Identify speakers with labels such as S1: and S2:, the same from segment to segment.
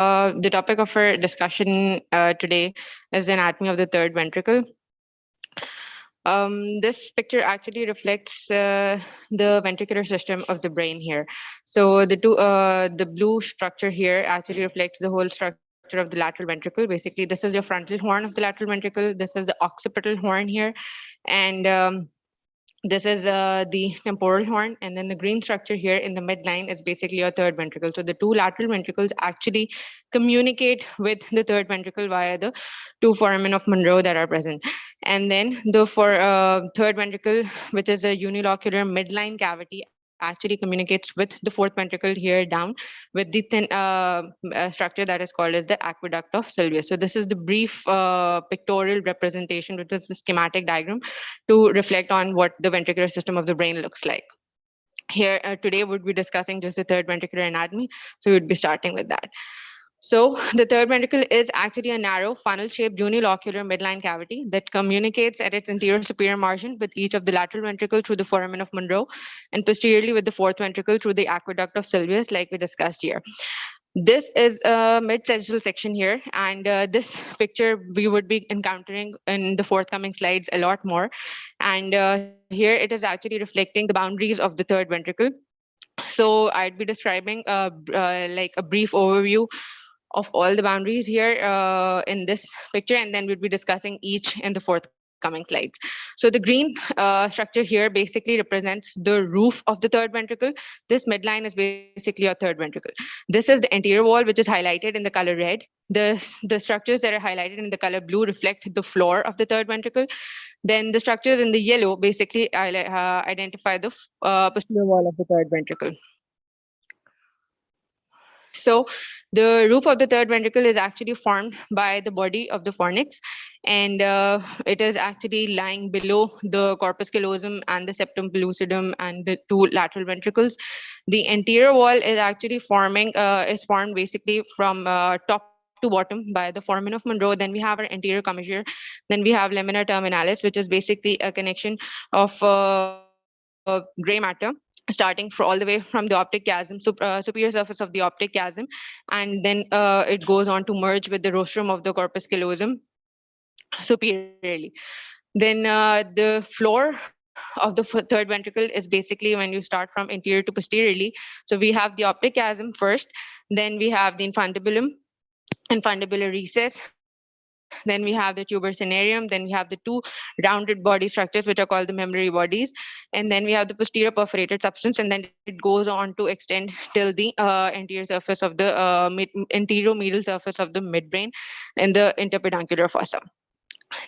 S1: The topic of our discussion today is the anatomy of the third ventricle. This picture actually reflects the ventricular system of the brain here. So the blue structure here actually reflects the whole structure of the lateral ventricle. Basically, this is your frontal horn of the lateral ventricle. This is the occipital horn here, and this is the temporal horn, and then the green structure here in the midline is basically your third ventricle. So the two lateral ventricles actually communicate with the third ventricle via the two foramen of Monro that are present. And then the third ventricle, which is a unilocular midline cavity, actually communicates with the fourth ventricle here down with the thin structure that is called as the aqueduct of Sylvius. So this is the brief pictorial representation, which is the schematic diagram to reflect on what the ventricular system of the brain looks like. Here today we'll be discussing just the third ventricular anatomy, so we'd be starting with that. So the third ventricle is actually a narrow funnel-shaped unilocular midline cavity that communicates at its anterior superior margin with each of the lateral ventricle through the foramen of Monro, and posteriorly with the fourth ventricle through the aqueduct of Sylvius, like we discussed here. This is a mid-sagittal section here, and this picture we would be encountering in the forthcoming slides a lot more. And here it is actually reflecting the boundaries of the third ventricle. So I'd be describing like a brief overview of all the boundaries here in this picture, and then we'll be discussing each in the forthcoming slides. So the green structure here basically represents the roof of the third ventricle. This midline is basically your third ventricle. This is the anterior wall, which is highlighted in the color red. The structures that are highlighted in the color blue reflect the floor of the third ventricle. Then the structures in the yellow basically identify the posterior wall of the third ventricle. So the roof of the third ventricle is actually formed by the body of the fornix, and it is actually lying below the corpus callosum and the septum pellucidum and the two lateral ventricles. The anterior wall is actually is formed basically from top to bottom by the foramen of Monro. Then we have our anterior commissure. Then we have lamina terminalis, which is basically a connection of gray matter starting all the way from the optic chiasm, superior surface of the optic chiasm, and then it goes on to merge with the rostrum of the corpus callosum superiorly. Then the floor of the third ventricle is basically when you start from anterior to posteriorly. So we have the optic chiasm first, then we have the infundibular recess, then we have the tuber cinereum, then we have the two rounded body structures, which are called the memory bodies, and then we have the posterior perforated substance, and then it goes on to extend till the anterior surface of the anterior medial surface of the midbrain in the interpeduncular fossa.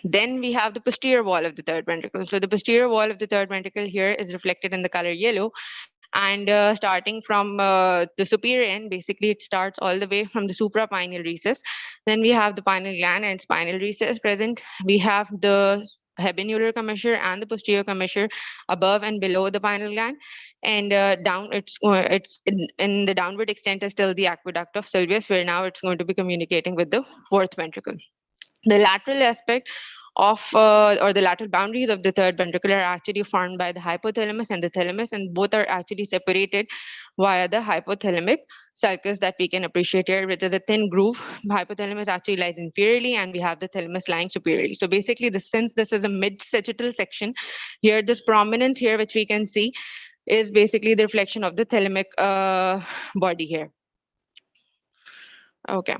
S1: Then we have the posterior wall of the third ventricle. So the posterior wall of the third ventricle here is reflected in the color yellow. And starting from the superior end, basically it starts all the way from the suprapineal recess. Then we have the pineal gland and spinal recess present. We have the habenular commissure and the posterior commissure above and below the pineal gland, and down in the downward extent is still the aqueduct of Sylvius, where now it's going to be communicating with the fourth ventricle. The lateral aspect of or the lateral boundaries of the third ventricle are actually formed by the hypothalamus and the thalamus, and both are actually separated via the hypothalamic sulcus that we can appreciate here, which is a thin groove. The hypothalamus actually lies inferiorly, and we have the thalamus lying superiorly. So basically, since this is a mid-sagittal section, here this prominence here, which we can see, is basically the reflection of the thalamic body here. Okay.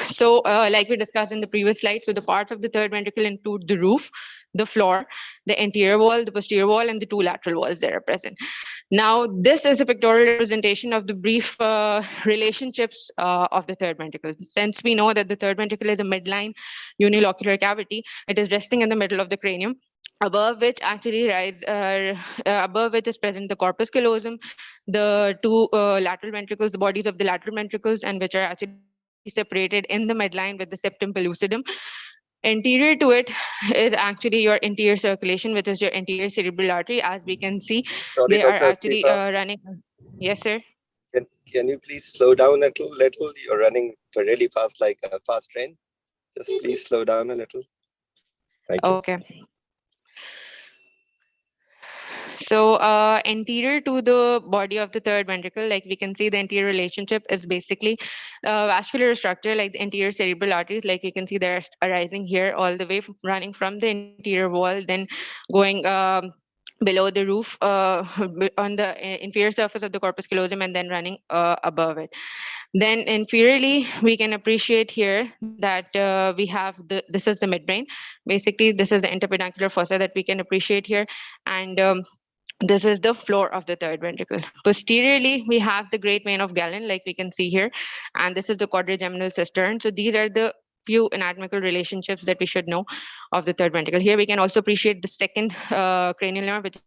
S1: So like we discussed in the previous slide, so the parts of the third ventricle include the roof, the floor, the anterior wall, the posterior wall, and the two lateral walls that are present. Now, this is a pictorial representation of the brief relationships of the third ventricle. Since we know that the third ventricle is a midline unilocular cavity, it is resting in the middle of the cranium, above which actually above which is present the corpus callosum, the two lateral ventricles, the bodies of the lateral ventricles, and which are actually separated in the midline with the septum pellucidum. Anterior to it is actually your anterior circulation, which is your anterior cerebral artery. As we can see,
S2: Sorry,
S1: they are
S2: Dr.
S1: actually
S2: Afifa.
S1: running. Yes, sir.
S2: Can you please slow down a little? You're running really fast, like a fast train. Just please slow down a little. Thank you.
S1: Okay. So anterior to the body of the third ventricle, like we can see the anterior relationship is basically vascular structure, like the anterior cerebral arteries, like you can see they're arising here all the way running from the anterior wall, then going below the roof on the inferior surface of the corpus callosum and then running above it. Then inferiorly, we can appreciate here that we have this is the midbrain. Basically, this is the interpeduncular fossa that we can appreciate here. And this is the floor of the third ventricle. Posteriorly, we have the great vein of Galen, like we can see here, and this is the quadrigeminal cistern. So these are the few anatomical relationships that we should know of the third ventricle. Here we can also appreciate the second cranial nerve, which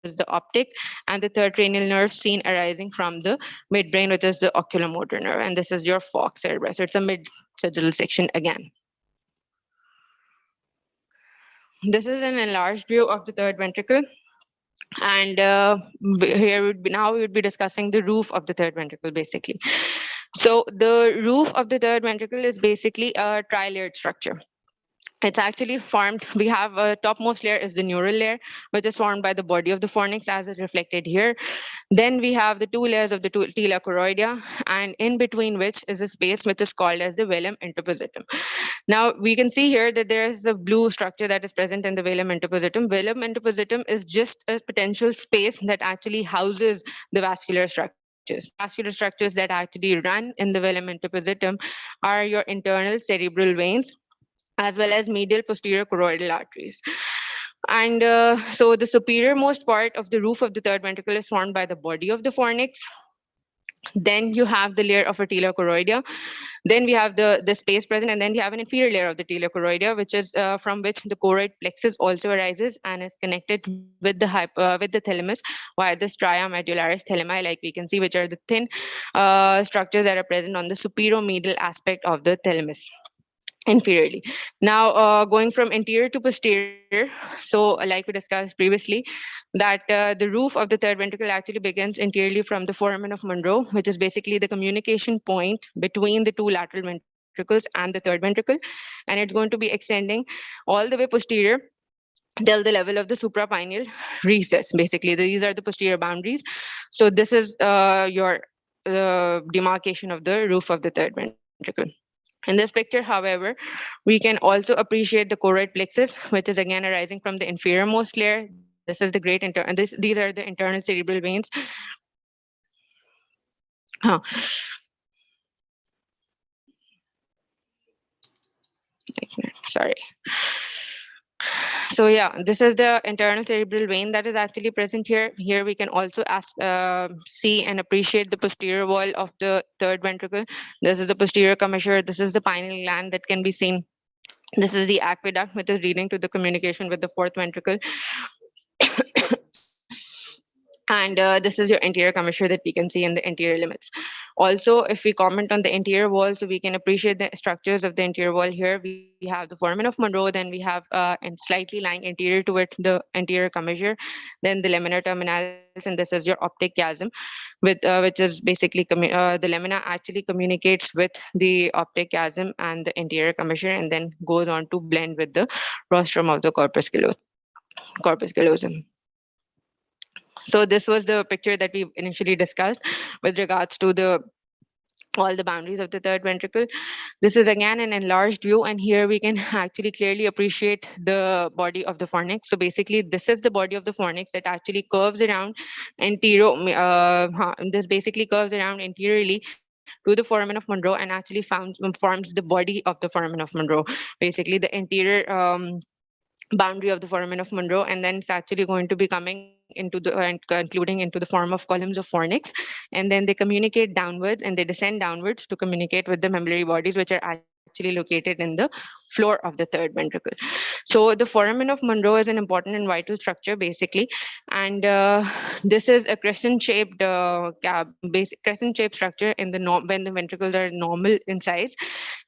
S1: is the optic, and the third cranial nerve seen arising from the midbrain, which is the oculomotor nerve, and this is your falx cerebri. So it's a mid-sagittal section again. This is an enlarged view of the third ventricle. And here would be now we would be discussing the roof of the third ventricle basically. So the roof of the third ventricle is basically a tri-layered structure. It's actually formed, we have a topmost layer is the neural layer, which is formed by the body of the fornix as is reflected here. Then we have the two layers of the tila choroidea, and in between which is a space which is called as the velum interpositum. Now we can see here that there is a blue structure that is present in the velum interpositum. Velum interpositum is just a potential space that actually houses the vascular structures. The vascular structures that actually run in the velum interpositum are your internal cerebral veins as well as medial posterior choroidal arteries. And so the superior most part of the roof of the third ventricle is formed by the body of the fornix. Then you have the layer of atela choroidea. Then we have the space present, and then you have an inferior layer of the tela choroidea, which is from which the choroid plexus also arises and is connected with with the thalamus via the stria medullaris thalami, like we can see, which are the thin structures that are present on the superomedial aspect of the thalamus inferiorly. Now, going from anterior to posterior, so like we discussed previously, that the roof of the third ventricle actually begins anteriorly from the foramen of Monro, which is basically the communication point between the two lateral ventricles and the third ventricle, and it's going to be extending all the way posterior till the level of the suprapineal recess. Basically, these are the posterior boundaries. So this is your demarcation of the roof of the third ventricle. In this picture, however, we can also appreciate the choroid plexus, which is again arising from the inferior most layer. This is the great these are the internal cerebral veins. Huh. Sorry. So yeah, this is the internal cerebral vein that is actually present here. Here we can also see and appreciate the posterior wall of the third ventricle. This is the posterior commissure. This is the pineal gland that can be seen. This is the aqueduct, which is leading to the communication with the fourth ventricle. And this is your anterior commissure that we can see in the anterior limits. Also, if we comment on the anterior wall, so we can appreciate the structures of the anterior wall here. We have the foramen of Monro, then we have and slightly lying anterior to it the anterior commissure, then the lamina terminalis, and this is your optic chiasm, with which is basically the lamina actually communicates with the optic chiasm and the anterior commissure, and then goes on to blend with the rostrum of the corpus callosum. So this was the picture that we initially discussed with regards to all the boundaries of the third ventricle. This is again an enlarged view, and here we can actually clearly appreciate the body of the fornix. So basically, this is the body of the fornix that actually curves around this basically curves around anteriorly to the foramen of Monro and actually forms the body of the foramen of Monro. Basically, the anterior boundary of the foramen of Monro, and then it's actually going to be coming into the and concluding into the form of columns of fornix, and then they communicate downwards and they descend downwards to communicate with the medullary bodies, which are actually located in the floor of the third ventricle. So the foramen of Monro is an important and vital structure, basically, and this is a crescent-shaped basic crescent-shaped structure in the when the ventricles are normal in size.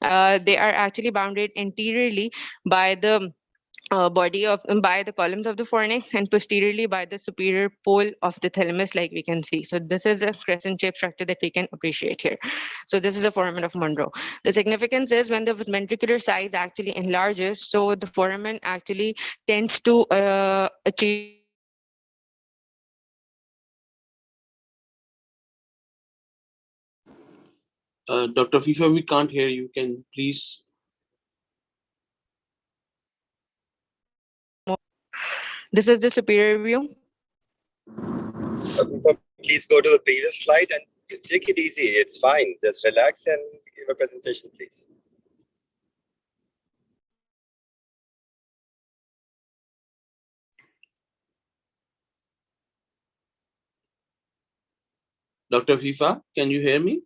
S1: They are actually bounded anteriorly by the body of by the columns of the fornix and posteriorly by the superior pole of the thalamus, like we can see. So this is a crescent shaped structure that we can appreciate here. So this is a foramen of Monro. The significance is when the ventricular size actually enlarges, so the foramen actually tends to achieve
S3: Dr. Afifa, we can't hear you. Can you please?
S1: This is the superior view.
S2: Please go to the previous slide and take it easy. It's fine. Just relax and give a presentation, please.
S3: Dr. Afifa, can you hear me?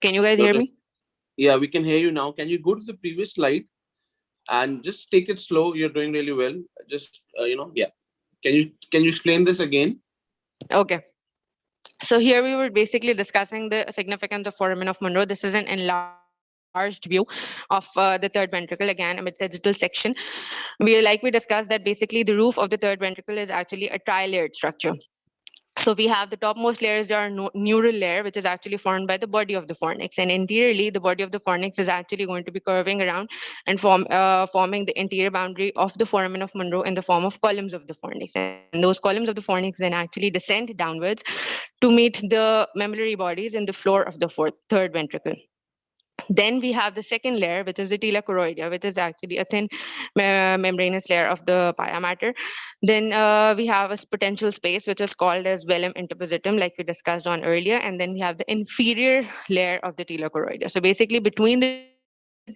S1: Can you guys hear me?
S3: Yeah, we can hear you now. Can you go to the previous slide and just take it slow? You're doing really well. Just yeah. Can you explain this again?
S1: Okay. So here we were basically discussing the significance of foramen of Monro. This is an enlarged view of the third ventricle, again a mid-sagittal section. We discussed that basically the roof of the third ventricle is actually a tri-layered structure. So we have the topmost layers, there are neural layer, which is actually formed by the body of the fornix, and interiorly the body of the fornix is actually going to be curving around and forming the interior boundary of the foramen of Monro in the form of columns of the fornix, and those columns of the fornix then actually descend downwards to meet the mammillary bodies in the floor of the third ventricle. Then we have the second layer, which is the tila choroidea, which is actually a thin membranous layer of the pia mater. Then we have a potential space, which is called as velum interpositum, like we discussed on earlier. And then we have the inferior layer of the tila choroidea. So basically, between the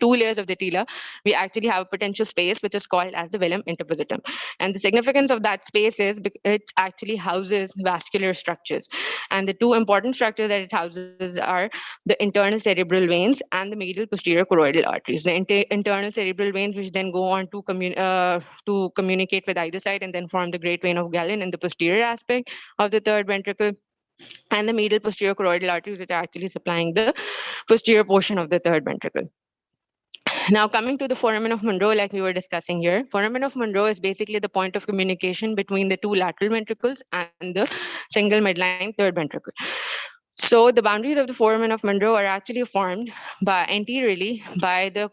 S1: two layers of the tila, we actually have a potential space, which is called as the velum interpositum. And the significance of that space is it actually houses vascular structures. And the two important structures that it houses are the internal cerebral veins and the medial posterior choroidal arteries. The internal cerebral veins, which then go on to communicate with either side and then form the great vein of Galen in the posterior aspect of the third ventricle, and the medial posterior choroidal arteries, which are actually supplying the posterior portion of the third ventricle. Now, coming to the foramen of Monro, like we were discussing here, foramen of Monro is basically the point of communication between the two lateral ventricles and the single midline third ventricle. So the boundaries of the foramen of Monro are actually formed by anteriorly by the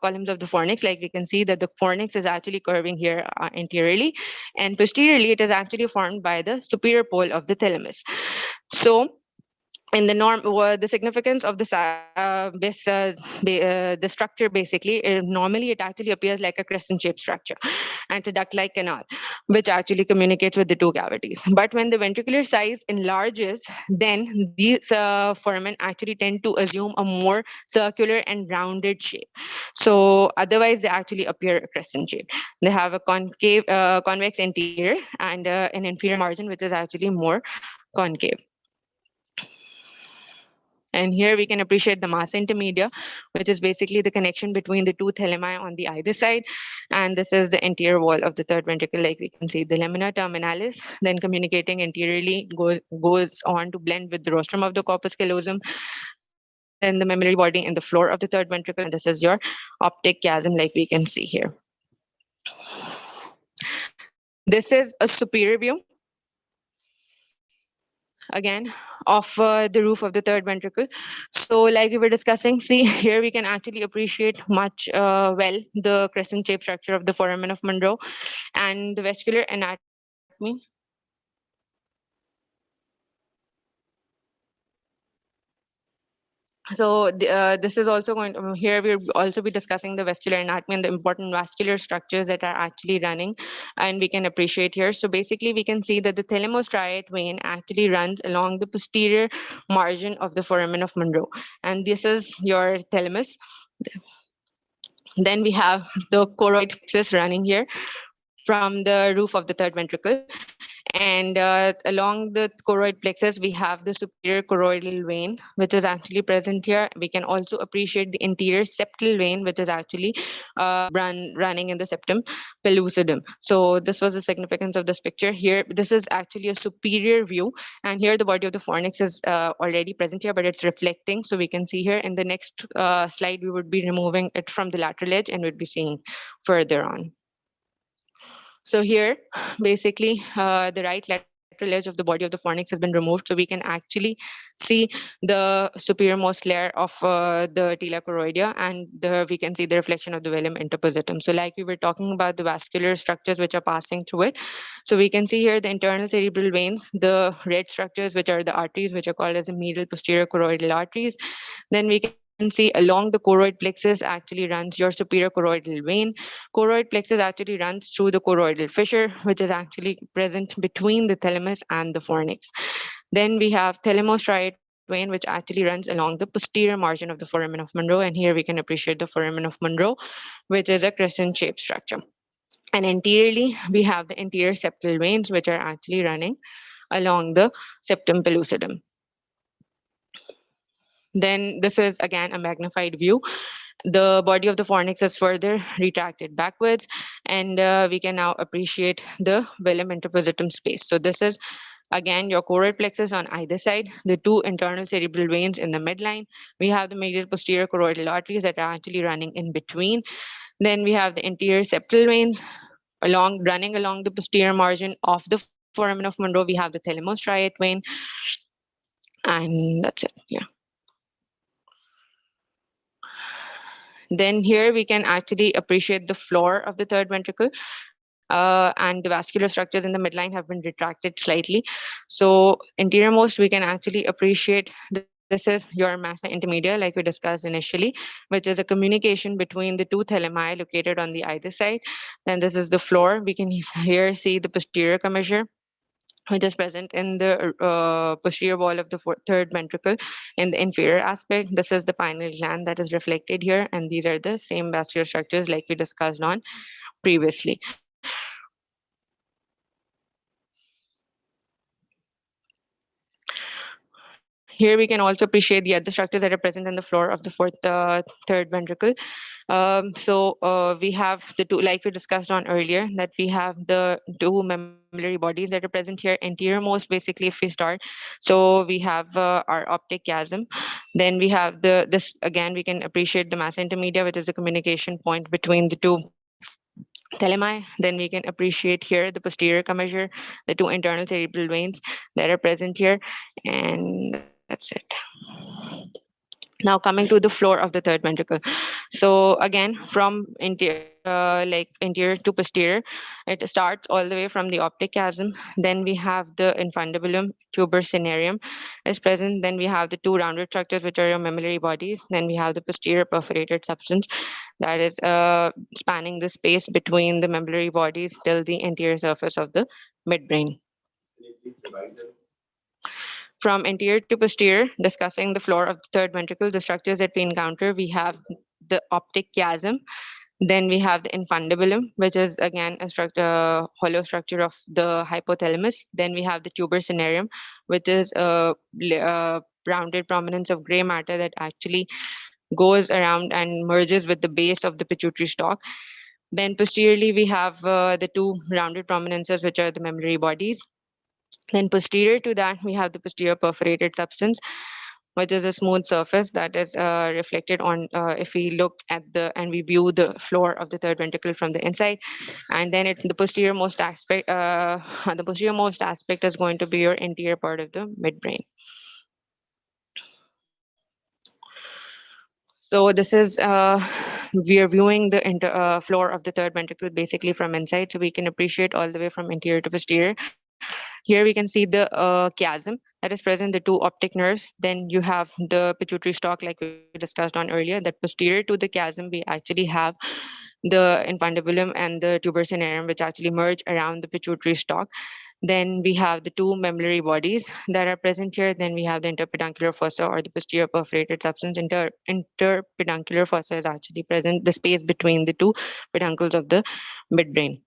S1: columns of the fornix. Like we can see that the fornix is actually curving here anteriorly, and posteriorly it is actually formed by the superior pole of the thalamus. So in the significance of the structure basically normally it actually appears like a crescent shaped structure, and it's a duct like canal which actually communicates with the two cavities. But when the ventricular size enlarges, then these foramen actually tend to assume a more circular and rounded shape. So otherwise they actually appear crescent shaped. They have a convex interior and an inferior margin which is actually more concave. And here we can appreciate the massa intermedia, which is basically the connection between the two thalami on the either side. And this is the anterior wall of the third ventricle. Like we can see the lamina terminalis, then communicating anteriorly, goes on to blend with the rostrum of the corpus callosum, then the mammillary body in the floor of the third ventricle. And this is your optic chiasm, like we can see here. This is a superior view again of the roof of the third ventricle. So like we were discussing, see here we can actually appreciate much well the crescent shaped structure of the foramen of Monro and the vascular anatomy. So this is also going to, here we'll also be discussing the vascular anatomy and the important vascular structures that are actually running, and we can appreciate here. So basically we can see that the thalamostriate vein actually runs along the posterior margin of the foramen of Monro, and this is your thalamus. Then we have the choroid plexus running here from the roof of the third ventricle. And along the choroid plexus, we have the superior choroidal vein, which is actually present here. We can also appreciate the interior septal vein, which is actually running in the septum pellucidum. So this was the significance of this picture here. This is actually a superior view. And here the body of the fornix is already present here, but it's reflecting. So we can see here in the next slide, we would be removing it from the lateral edge and we'd be seeing further on. So here, basically, the right lateral edge of the body of the fornix has been removed, so we can actually see the superiormost layer of the tila choroidea, and we can see the reflection of the velum interpositum. So like we were talking about the vascular structures which are passing through it, so we can see here the internal cerebral veins, the red structures which are the arteries, which are called as the medial posterior choroidal arteries. Then we can see along the choroid plexus actually runs your superior choroidal vein. Choroid plexus actually runs through the choroidal fissure, which is actually present between the thalamus and the fornix. Then we have thalamostriate vein, which actually runs along the posterior margin of the foramen of Monro. And here we can appreciate the foramen of Monro, which is a crescent-shaped structure. And anteriorly, we have the anterior septal veins, which are actually running along the septum pellucidum. Then this is again a magnified view. The body of the fornix is further retracted backwards, and we can now appreciate the velum interpositum space. So this is again your choroid plexus on either side, the two internal cerebral veins in the midline. We have the medial posterior choroidal arteries that are actually running in between. Then we have the anterior septal veins running along the posterior margin of the foramen of Monro. We have the thalamostriate vein, and that's it. Yeah. Then here we can actually appreciate the floor of the third ventricle, and the vascular structures in the midline have been retracted slightly. So anteriormost, we can actually appreciate this is your massa intermedia, like we discussed initially, which is a communication between the two thalami located on the either side. Then this is the floor. We can here see the posterior commissure, which is present in the posterior wall of the third ventricle in the inferior aspect. This is the pineal gland that is reflected here, and these are the same vascular structures like we discussed on previously. Here we can also appreciate the other structures that are present in the floor of the third ventricle. We have the two, like we discussed on earlier, that we have the two memory bodies that are present here. Anteriormost, basically, if we start, so we have our optic chiasm. Then we have this again. We can appreciate the massa intermedia, which is a communication point between the two thalami. Then we can appreciate here the posterior commissure, the two internal cerebral veins that are present here, and that's it. Now coming to the floor of the third ventricle. So again, from anterior to posterior, it starts all the way from the optic chiasm. Then we have the infundibulum, tuber cinereum is present. Then we have the two rounded structures, which are your mammillary bodies. Then we have the posterior perforated substance that is spanning the space between the mammillary bodies till the anterior surface of the midbrain. From anterior to posterior, discussing the floor of the third ventricle, the structures that we encounter, we have the optic chiasm. Then we have the infundibulum, which is again a hollow structure of the hypothalamus. Then we have the tuber cinereum, which is a rounded prominence of gray matter that actually goes around and merges with the base of the pituitary stalk. Then posteriorly, we have the two rounded prominences, which are the mammillary bodies. Then posterior to that, we have the posterior perforated substance, which is a smooth surface that is reflected on if we look at and we view the floor of the third ventricle from the inside. And then the posterior most aspect is going to be your anterior part of the midbrain. So this is we are viewing the floor of the third ventricle basically from inside, so we can appreciate all the way from anterior to posterior. Here we can see the chiasm that is present, the two optic nerves. Then you have the pituitary stalk, like we discussed on earlier, that posterior to the chiasm, we actually have the infundibulum and the tuber cinereum, which actually merge around the pituitary stalk. Then we have the two mammillary bodies that are present here. Then we have the interpeduncular fossa, or the posterior perforated substance. Interpeduncular fossa is actually present, the space between the two peduncles of the midbrain.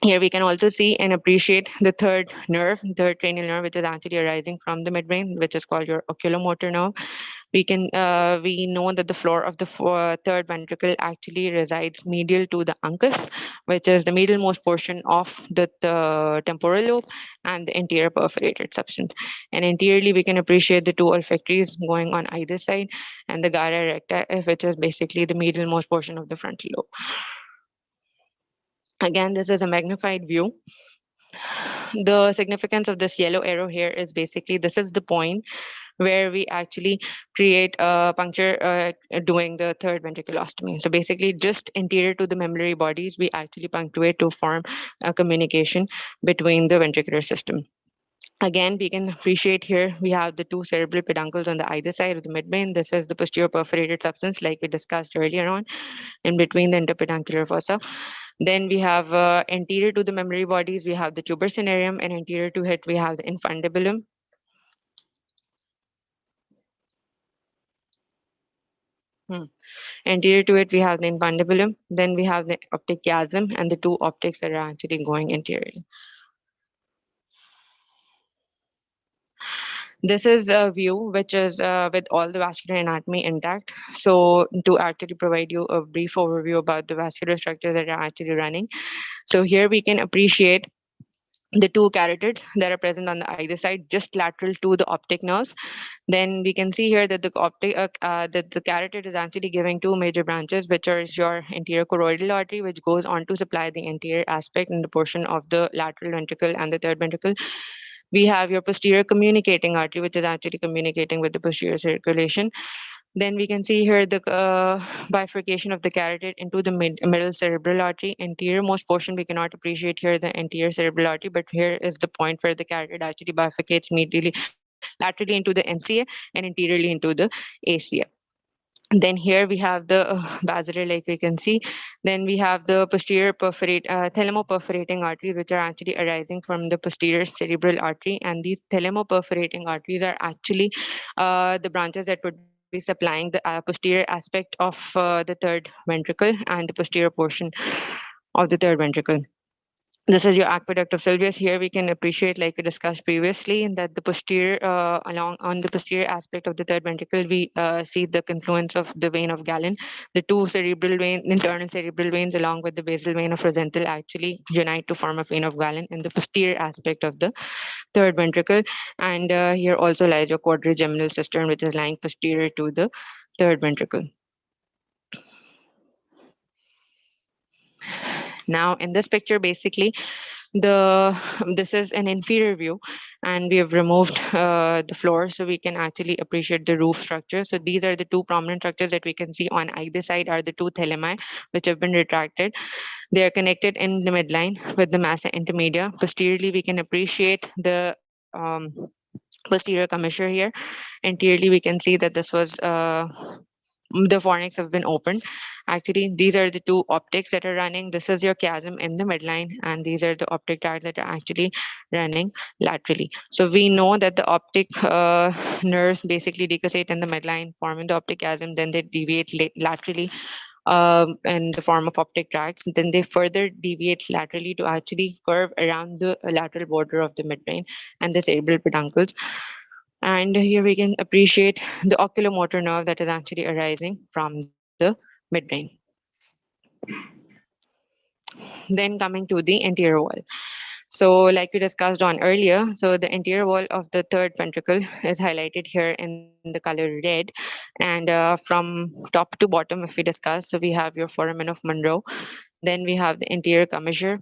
S1: Here we can also see and appreciate the third cranial nerve, which is actually arising from the midbrain, which is called your oculomotor nerve. We know that the floor of the third ventricle actually resides medial to the uncus, which is the medialmost portion of the temporal lobe, and the anterior perforated substance. And anteriorly, we can appreciate the two olfactories going on either side, and the gara recta, which is basically the medialmost portion of the frontal lobe. Again, this is a magnified view. the significance of this yellow arrow here is basically this is the point where we actually create a puncture doing the third ventriculostomy. So basically, just anterior to the medullary bodies, we actually punctuate to form a communication between the ventricular system. Again, we can appreciate here, we have the two cerebral peduncles on the either side of the midbrain. This is the posterior perforated substance like we discussed earlier on, in between the interpeduncular fossa. Then we have anterior to the medullary bodies, we have the tuber cinereum, and anterior to it, we have the infundibulum. Anterior to it, we have the infundibulum. Then we have the optic chiasm and the two optics that are actually going anteriorly. This is a view which is with all the vascular anatomy intact. So to actually provide you a brief overview about the vascular structures that are actually running. So here we can appreciate the two carotids that are present on the either side, just lateral to the optic nerves. Then we can see here that the carotid is actually giving two major branches, which are your anterior choroidal artery, which goes on to supply the anterior aspect in the portion of the lateral ventricle and the third ventricle. We have your posterior communicating artery, which is actually communicating with the posterior circulation. Then we can see here the bifurcation of the carotid into the middle cerebral artery. Anterior most portion, we cannot appreciate here the anterior cerebral artery, but here is the point where the carotid actually bifurcates laterally into the MCA and anteriorly into the ACA. Then here we have the basilar, like we can see. Then we have the posterior thalamoperforating arteries, which are actually arising from the posterior cerebral artery. And these thalamoperforating arteries are actually the branches that would be supplying the posterior aspect of the third ventricle and the posterior portion of the third ventricle. This is your aqueduct of Sylvius. Here we can appreciate, like we discussed previously, that the posterior, along on the posterior aspect of the third ventricle, we see the confluence of the vein of Galen. The two internal cerebral veins, along with the basal vein of Rosenthal, actually unite to form a vein of Galen in the posterior aspect of the third ventricle. And here also lies your quadrigeminal cistern, which is lying posterior to the third ventricle. Now, in this picture, basically, this is an inferior view, and we have removed the floor so we can actually appreciate the roof structure. So these are the two prominent structures that we can see on either side are the two thalami, which have been retracted. They are connected in the midline with the massa intermedia. Posteriorly, we can appreciate the posterior commissure here. Anteriorly, we can see that this was the fornix have been opened. Actually, these are the two optics that are running. This is your chiasm in the midline, and these are the optic tracts that are actually running laterally. So we know that the optic nerves basically decussate in the midline, forming the optic chiasm. Then they deviate laterally in the form of optic tracts. Then they further deviate laterally to actually curve around the lateral border of the midbrain and the cerebral peduncles. And here we can appreciate the oculomotor nerve that is actually arising from the midbrain. Then coming to the anterior wall. So like we discussed on earlier, so the anterior wall of the third ventricle is highlighted here in the color red. And from top to bottom, if we discuss, so we have your foramen of Monro, then we have the anterior commissure,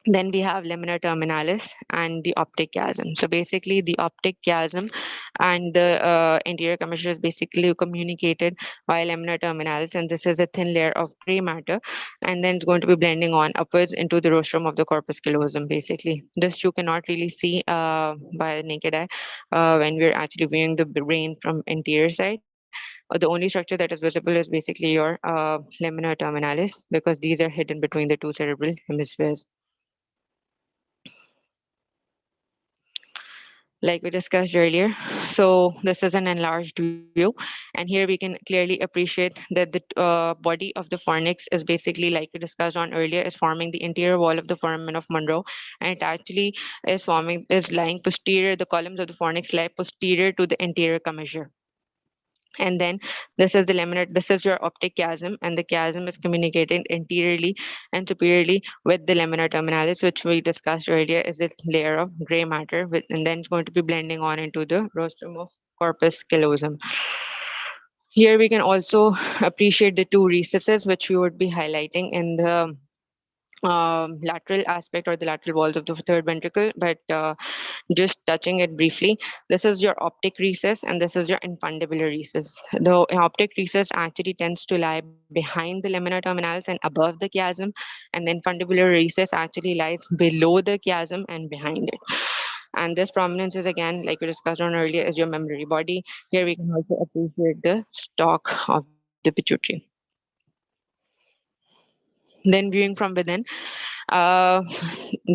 S1: then we have lamina terminalis and the optic chiasm. So basically the optic chiasm and the anterior commissure is basically communicated via lamina terminalis, and this is a thin layer of gray matter, and then it's going to be blending on upwards into the rostrum of the corpus callosum. Basically this you cannot really see by the naked eye when we're actually viewing the brain from anterior side. The only structure that is visible is basically your lamina terminalis, because these are hidden between the two cerebral hemispheres. Like we discussed earlier. So this is an enlarged view, and here we can clearly appreciate that the body of the fornix is basically, like we discussed on earlier, is forming the interior wall of the foramen of Monro, and it actually is lying posterior. The columns of the fornix lie posterior to the anterior commissure. And then this is your optic chiasm, and the chiasm is communicating anteriorly and superiorly with the lamina terminalis, which we discussed earlier is a layer of gray matter, and then it's going to be blending on into the rostrum of corpus callosum. Here we can also appreciate the two recesses, which we would be highlighting in the lateral aspect or the lateral walls of the third ventricle, but just touching it briefly, this is your optic recess and this is your infundibular recess. The optic recess actually tends to lie behind the lamina terminalis and above the chiasm, and the infundibular recess actually lies below the chiasm and behind it. And this prominence is, again, like we discussed on earlier, is your memory body. Here we can also appreciate the stalk of the pituitary. Then viewing from within, uh,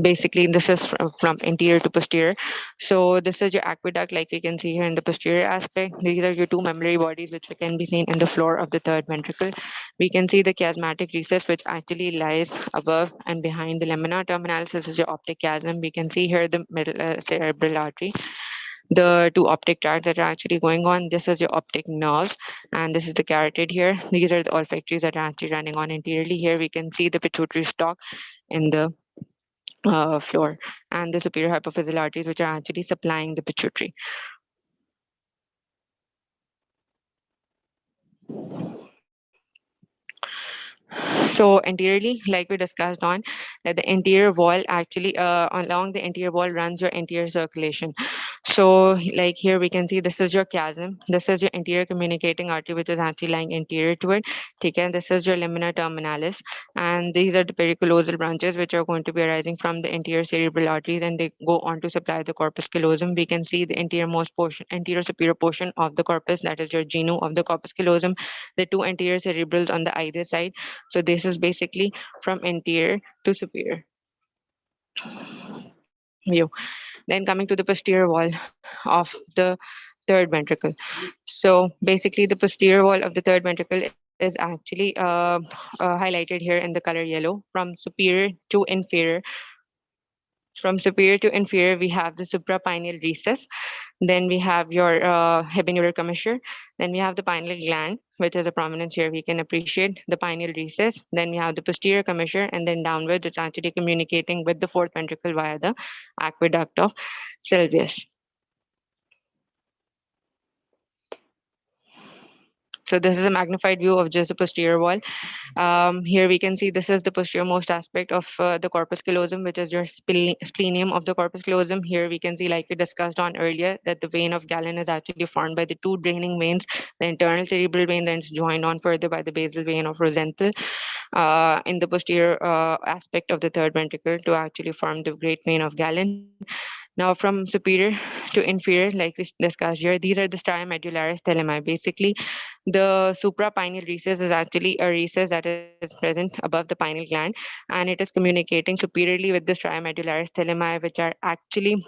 S1: basically this is from anterior to posterior. So this is your aqueduct, like we can see here in the posterior aspect. These are your two memory bodies which can be seen in the floor of the third ventricle. We can see the chiasmatic recess which actually lies above and behind the lamina terminalis. This is your optic chiasm. We can see here the middle cerebral artery, the two optic tracts that are actually going on. This is your optic nerves, and this is the carotid here. These are the olfactories that are actually running on anteriorly. Here we can see the pituitary stalk in the floor, and the superior hypophyseal arteries which are actually supplying the pituitary. So anteriorly, like we discussed on, that the anterior wall actually along the anterior wall runs your anterior circulation. So like here we can see this is your chiasm, this is your anterior communicating artery which is actually lying anterior to it. Okay, and this is your lamina terminalis, and these are the pericallosal branches which are going to be arising from the anterior cerebral arteries, and they go on to supply the corpus callosum. We can see the anterior most portion, anterior superior portion of the corpus, that is your genu of the corpus callosum, the two anterior cerebrals on the either side. So this is basically from anterior to superior view. Then coming to the posterior wall of the third ventricle. So basically the posterior wall of the third ventricle is actually highlighted here in the color yellow. From superior to inferior, we have the suprapineal recess. Then we have your habenular commissure. Then we have the pineal gland, which is a prominence here. We can appreciate the pineal recess. Then we have the posterior commissure, and then downwards, it's actually communicating with the fourth ventricle via the aqueduct of Sylvius. So this is a magnified view of just the posterior wall. Here we can see this is the posterior most aspect of the corpus callosum, which is your splenium of the corpus callosum. Here we can see, like we discussed on earlier, that the vein of Galen is actually formed by the two draining veins, the internal cerebral vein, then it's joined on further by the basal vein of Rosenthal in the posterior aspect of the third ventricle to actually form the great vein of Galen. Now, from superior to inferior, like we discussed here, these are the stria medullaris thelemi. Basically, the suprapineal recess is actually a recess that is present above the pineal gland, and it is communicating superiorly with the stria medullaris thelemi, which are actually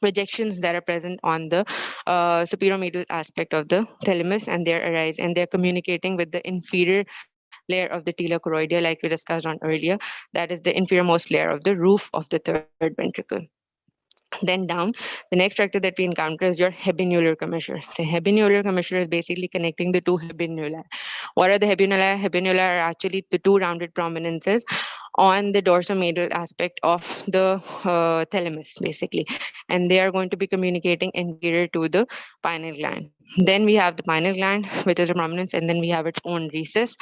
S1: projections that are present on the superior aspect of the thalamus, and they're communicating with the inferior layer of the telocoroidea, like we discussed on earlier. That is the inferiormost layer of the roof of the third ventricle. Then down, the next structure that we encounter is your habenular commissure. So habenular commissure is basically connecting the two habenuli. What are the habenuli? Habenuli are actually the two rounded prominences on the dorsomedial aspect of the thalamus, basically, and they are going to be communicating anterior to the pineal gland. Then we have the pineal gland, which is a prominence, and then we have its own recess.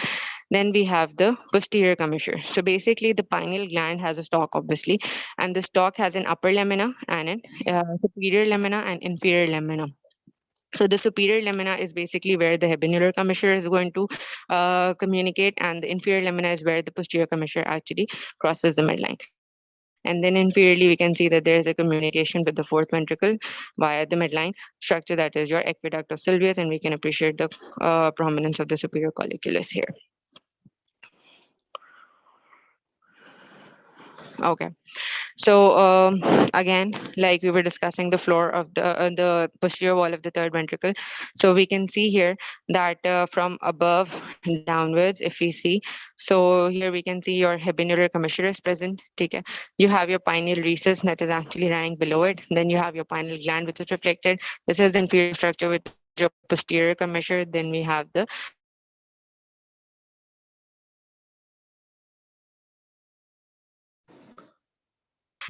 S1: Then we have the posterior commissure. So basically, the pineal gland has a stalk, obviously, and the stalk has an upper lamina and an superior lamina and inferior lamina. So the superior lamina is basically where the habenular commissure is going to communicate, and the inferior lamina is where the posterior commissure actually crosses the midline. And then inferiorly, we can see that there is a communication with the fourth ventricle via the midline structure, that is your aqueduct of Sylvius, and we can appreciate the prominence of the superior colliculus here. Okay. So again, like we were discussing the floor of the posterior wall of the third ventricle. So we can see here that from above downwards, if we see, so here we can see your habenular commissure is present. Okay. You have your pineal recess that is actually lying below it. Then you have your pineal gland, which is reflected. This is the inferior structure, which is your posterior commissure. Then we have the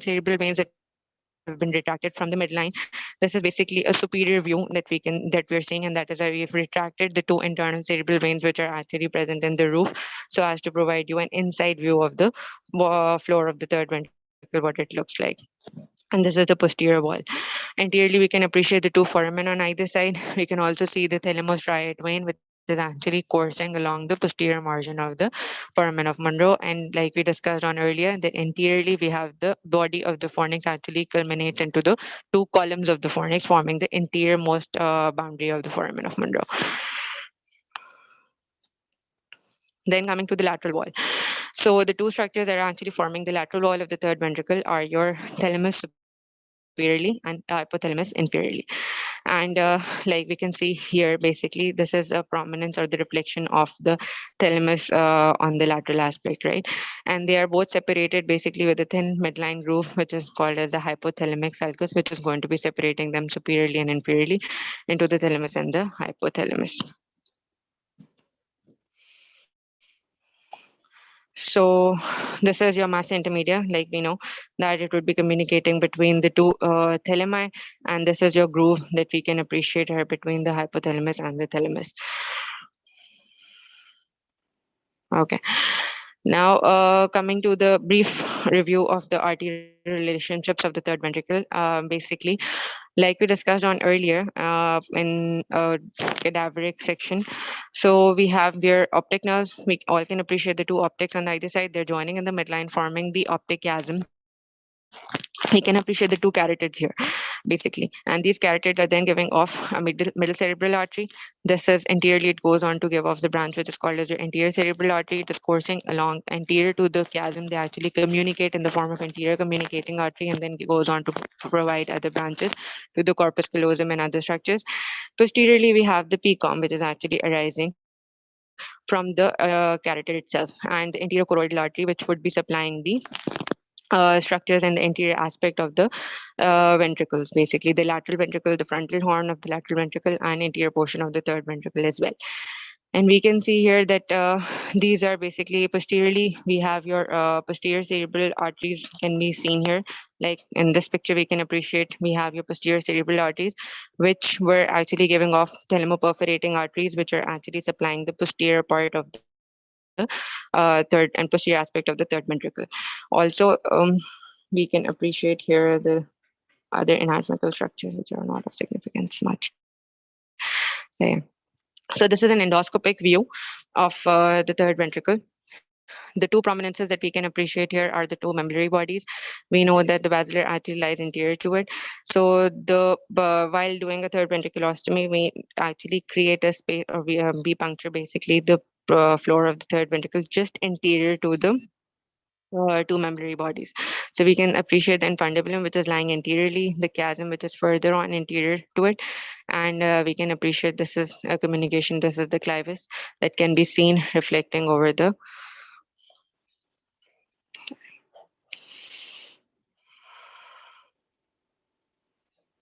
S1: cerebral veins that been retracted from the midline. This is basically a superior view that we're seeing, and that is why we've retracted the two internal cerebral veins which are actually present in the roof, so as to provide you an inside view of the floor of the third ventricle, what it looks like. And this is the posterior wall. Anteriorly, we can appreciate the two foramen on either side. We can also see the thalamus striate vein, which is actually coursing along the posterior margin of the foramen of Monro. And like we discussed on earlier, that anteriorly we have the body of the fornix actually culminates into the two columns of the fornix, forming the interior most boundary of the foramen of Monro. Then coming to the lateral wall. So the two structures that are actually forming the lateral wall of the third ventricle are your thalamus superiorly and hypothalamus inferiorly. And like we can see here, basically this is a prominence or the reflection of the thalamus on the lateral aspect, right? And they are both separated basically with a thin midline groove, which is called as the hypothalamic sulcus, which is going to be separating them superiorly and inferiorly into the thalamus and the hypothalamus. So this is your massa intermedia, like we know that it would be communicating between the two thalami, and this is your groove that we can appreciate here between the hypothalamus and the thalamus. Okay. Now, coming to the brief review of the arterial relationships of the third ventricle, basically, like we discussed on earlier in cadaveric section. So we have your optic nerves. We all can appreciate the two optics on either side. They're joining in the midline, forming the optic chiasm. We can appreciate the two carotids here, basically. And these carotids are then giving off a middle cerebral artery. This is anteriorly, it goes on to give off the branch, which is called as your anterior cerebral artery. It is coursing along anterior to the chiasm. They actually communicate in the form of anterior communicating artery, and then it goes on to provide other branches to the corpus callosum and other structures. Posteriorly, we have the PCOM, which is actually arising from the carotid itself, and the anterior choroidal artery, which would be supplying the structures and the interior aspect of the ventricles, basically the lateral ventricle, the frontal horn of the lateral ventricle, and interior portion of the third ventricle as well. And we can see here that these are basically posteriorly, we have your posterior cerebral arteries can be seen here. Like in this picture, we can appreciate we have your posterior cerebral arteries, which were actually giving off thalamoperforating arteries, which are actually supplying the posterior part of the third and posterior aspect of the third ventricle. Also, we can appreciate here the other anatomical structures which are not of significance much. So this is an endoscopic view of the third ventricle. The two prominences that we can appreciate here are the two medullary bodies. We know that the basilar artery lies interior to it. So while doing a third ventriculostomy, we actually create a space, or we puncture basically the floor of the third ventricle just anterior to the two medullary bodies. So we can appreciate the infundibulum, which is lying anteriorly, the chiasm, which is further on interior to it, and we can appreciate this is a communication. This is the clivus that can be seen reflecting over the.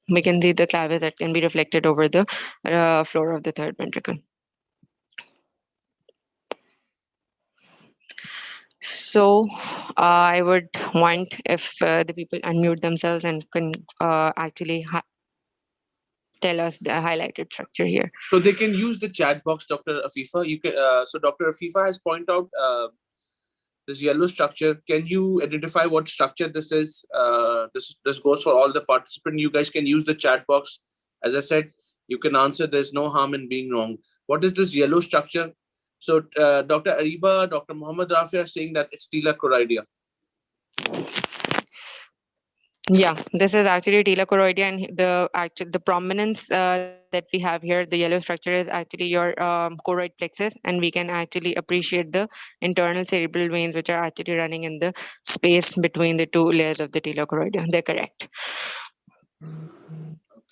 S1: We can see the clivus that can be reflected over the floor of the third ventricle. So I would want if the people unmute themselves and can actually tell us the highlighted structure here.
S3: So they can use the chat box, Dr. Afifa. You can. So Dr. Afifa has pointed out this yellow structure. Can you identify what structure this is? This goes for all the participants. You guys can use the chat box. As I said, you can answer. There's no harm in being wrong. What is this yellow structure? So Dr. Ariba, Dr. Muhammad Rafi are saying that it's tila choroidea.
S1: Yeah, this is actually tila choroidea, and the prominence that we have here, the yellow structure is actually your choroid plexus, and we can actually appreciate the internal cerebral veins which are actually running in the space between the two layers of the tila choroidea. They're correct.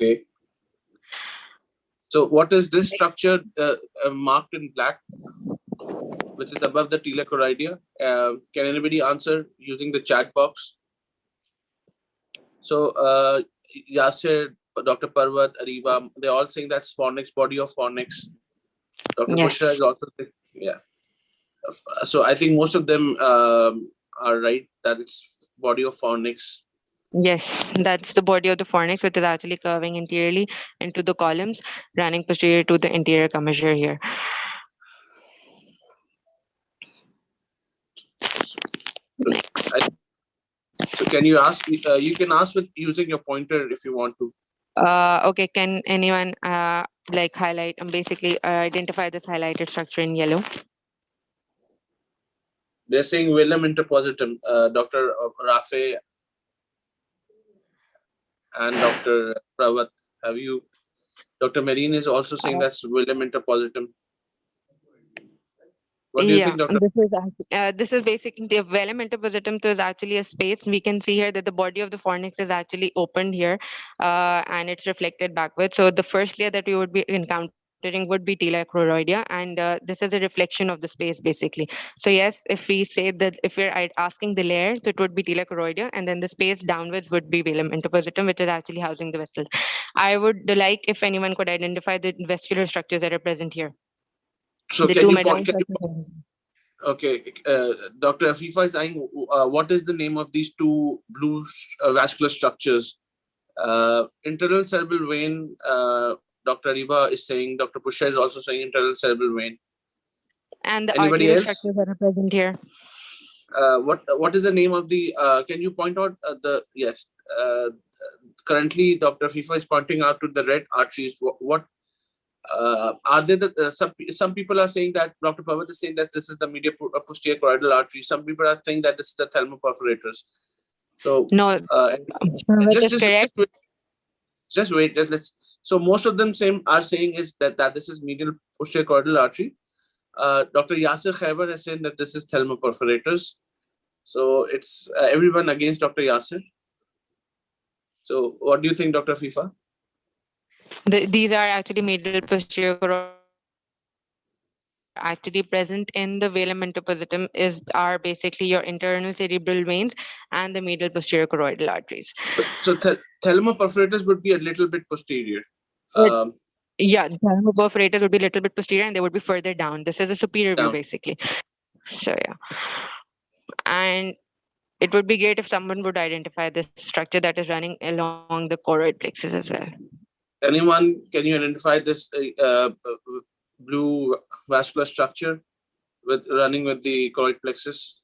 S3: Okay. So what is this structure marked in black, which is above the tila choroidea? Can anybody answer using the chat box? So Yasir, Dr. Parvat, Ariba, they're all saying that's fornix, body of fornix. Dr.
S1: Yes.
S3: Bushra is also, yeah. So I think most of them are right, that it's body of fornix.
S1: Yes, that's the body of the fornix, which is actually curving anteriorly into the columns, running posterior to the anterior commissure here. Next.
S3: So can you ask? You can ask with using your pointer if you want to.
S1: Okay, can anyone like highlight and basically identify this highlighted structure in yellow?
S3: They're saying velum interpositum. Dr. Rafe and Dr. Pravat, have you? Dr. Marine is also saying that's velum interpositum. What do you think, Dr.?
S1: This is basically the velum interpositum is actually a space. We can see here that the body of the fornix is actually opened here, and it's reflected backwards. So the first layer that we would be encountering would be tila choroidea, and this is a reflection of the space basically. So yes, if we say that if we're asking the layer, so it would be tila choroidea, and then the space downwards would be velum interpositum, which is actually housing the vessels. I would like if anyone could identify the vascular structures that are present here.
S3: So
S1: The
S3: can
S1: two
S3: you
S1: medallion
S3: point? Okay, Dr. Afifa is saying, what is the name of these two blue vascular structures? Internal cerebral vein. Dr. Ariba is saying. Dr. Pusha is also saying internal cerebral vein.
S1: And the
S3: Anybody
S1: arterial
S3: else?
S1: structures that are present here.
S3: What is the name of the? Can you point out the? Yes. Currently, Dr. Afifa is pointing out to the red arteries. What are they? Some people are saying that Dr. Pavat is saying that this is the medial posterior choroidal artery. Some people are saying that this is the thalmoperforators. So
S1: no,
S3: just wait. Let's. So most of them are saying is that this is medial posterior choroidal artery. Dr. Yasser Khaibar is saying that this is thalmoperforators. So it's everyone against Dr. Yasser. So what do you think, Dr. Afifa?
S1: These are actually medial posterior choroidal actually present in the velum interpositum are basically your internal cerebral veins and the medial posterior choroidal arteries.
S3: So thalmoperforators would be a little bit posterior.
S1: Yeah, thalmoperforators would be a little bit posterior and they would be further down. This is a superior view basically. So yeah. And it would be great if someone would identify this structure that is running along the choroid plexus as well.
S3: Anyone, can you identify this blue vascular structure running with the choroid plexus?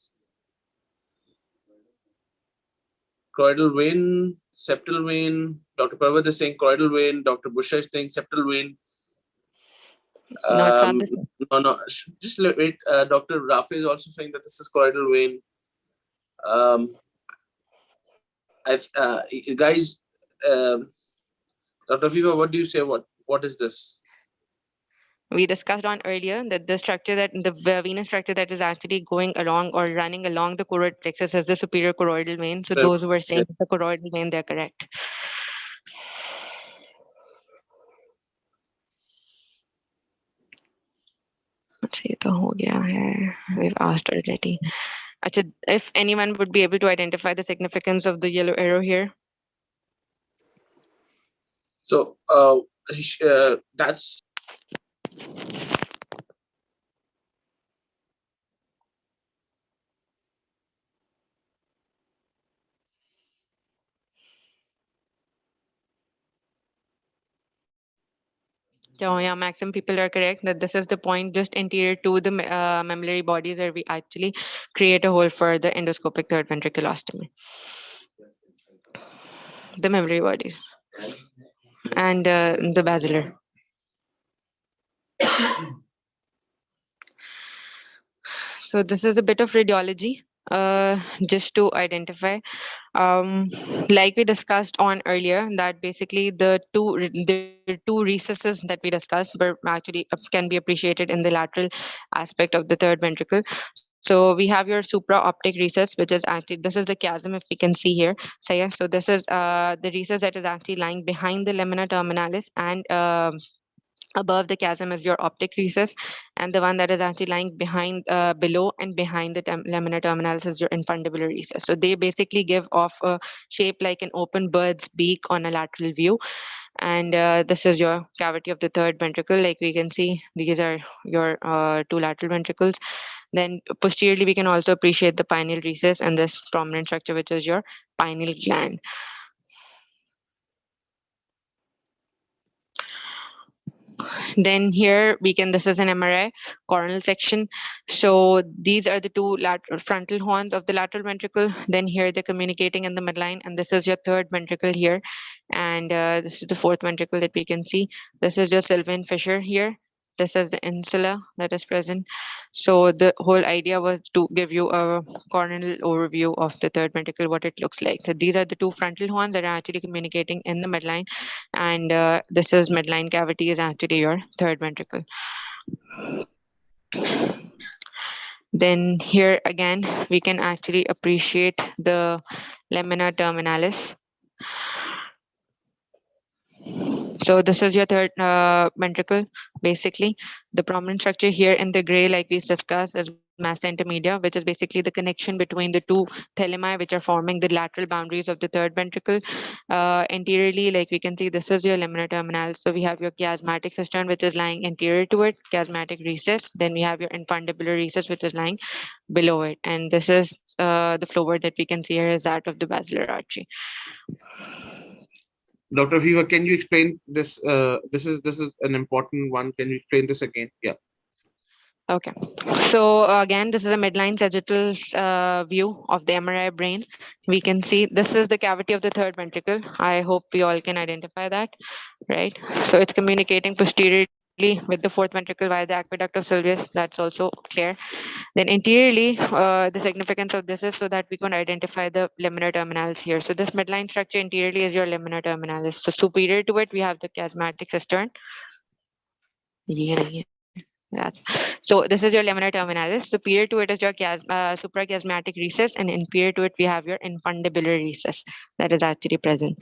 S3: Choroidal vein, septal vein. Dr. Parvat is saying choroidal vein. Dr. Busha is saying septal vein.
S1: No, it's not this.
S3: No. Just wait. Dr. Rafi is also saying that this is choroidal vein. Guys, Dr. Afifa, what do you say? What is this?
S1: We discussed on earlier that the venous structure that is actually going along or running along the choroid plexus is the superior choroidal vein. So those who are saying it's a choroidal vein, they're correct. We've asked already. If anyone would be able to identify the significance of the yellow arrow here.
S3: So that's
S1: So yeah, maximum people are correct that this is the point just anterior to the mammillary bodies where we actually create a hole for the endoscopic third ventriculostomy. The mammillary bodies and the basilar. So this is a bit of radiology, just to identify. Like we discussed on earlier, that basically the two recesses that we discussed were actually can be appreciated in the lateral aspect of the third ventricle. So we have your supraoptic recess, which is actually, this is the chiasm if we can see here. So yeah, so this is the recess that is actually lying behind the lamina terminalis, and above the chiasm is your optic recess, and the one that is actually lying behind below and behind the lamina terminalis is your infundibular recess. So they basically give off a shape like an open bird's beak on a lateral view. And this is your cavity of the third ventricle. Like we can see, these are your two lateral ventricles. Then posteriorly, we can also appreciate the pineal recess and this prominent structure, which is your pineal gland. Then here we can, this is an MRI coronal section. So these are the two lateral frontal horns of the lateral ventricle. Then here they're communicating in the midline, and this is your third ventricle here. And this is the fourth ventricle that we can see. This is your Sylvian fissure here. This is the insula that is present. So the whole idea was to give you a coronal overview of the third ventricle, what it looks like. So these are the two frontal horns that are actually communicating in the midline, and this is midline cavity is actually your third ventricle. Then here again, we can actually appreciate the lamina terminalis. So this is your third ventricle. Basically, the prominent structure here in the gray, like we discussed, is massa intermedia, which is basically the connection between the two thalami, which are forming the lateral boundaries of the third ventricle. Anteriorly, like we can see, this is your lamina terminalis. So we have your chiasmatic cistern, which is lying anterior to it, chiasmatic recess. Then we have your infundibular recess, which is lying below it. And this is the floor that we can see here is that of the basilar artery.
S3: Dr. Afifa, can you explain this? This is an important one. Can you explain this again? Yeah.
S1: Okay. So again, this is a midline sagittal view of the MRI brain. We can see this is the cavity of the third ventricle. I hope we all can identify that, right? So it's communicating posteriorly with the fourth ventricle via the aqueduct of Sylvius. That's also clear. Then interiorly, the significance of this is so that we can identify the lamina terminalis here. So this midline structure interiorly is your lamina terminalis. So superior to it, we have the chiasmatic cistern. Yeah. So this is your lamina terminalis. Superior to it is your suprachiasmatic recess, and inferior to it we have your infundibular recess that is actually present.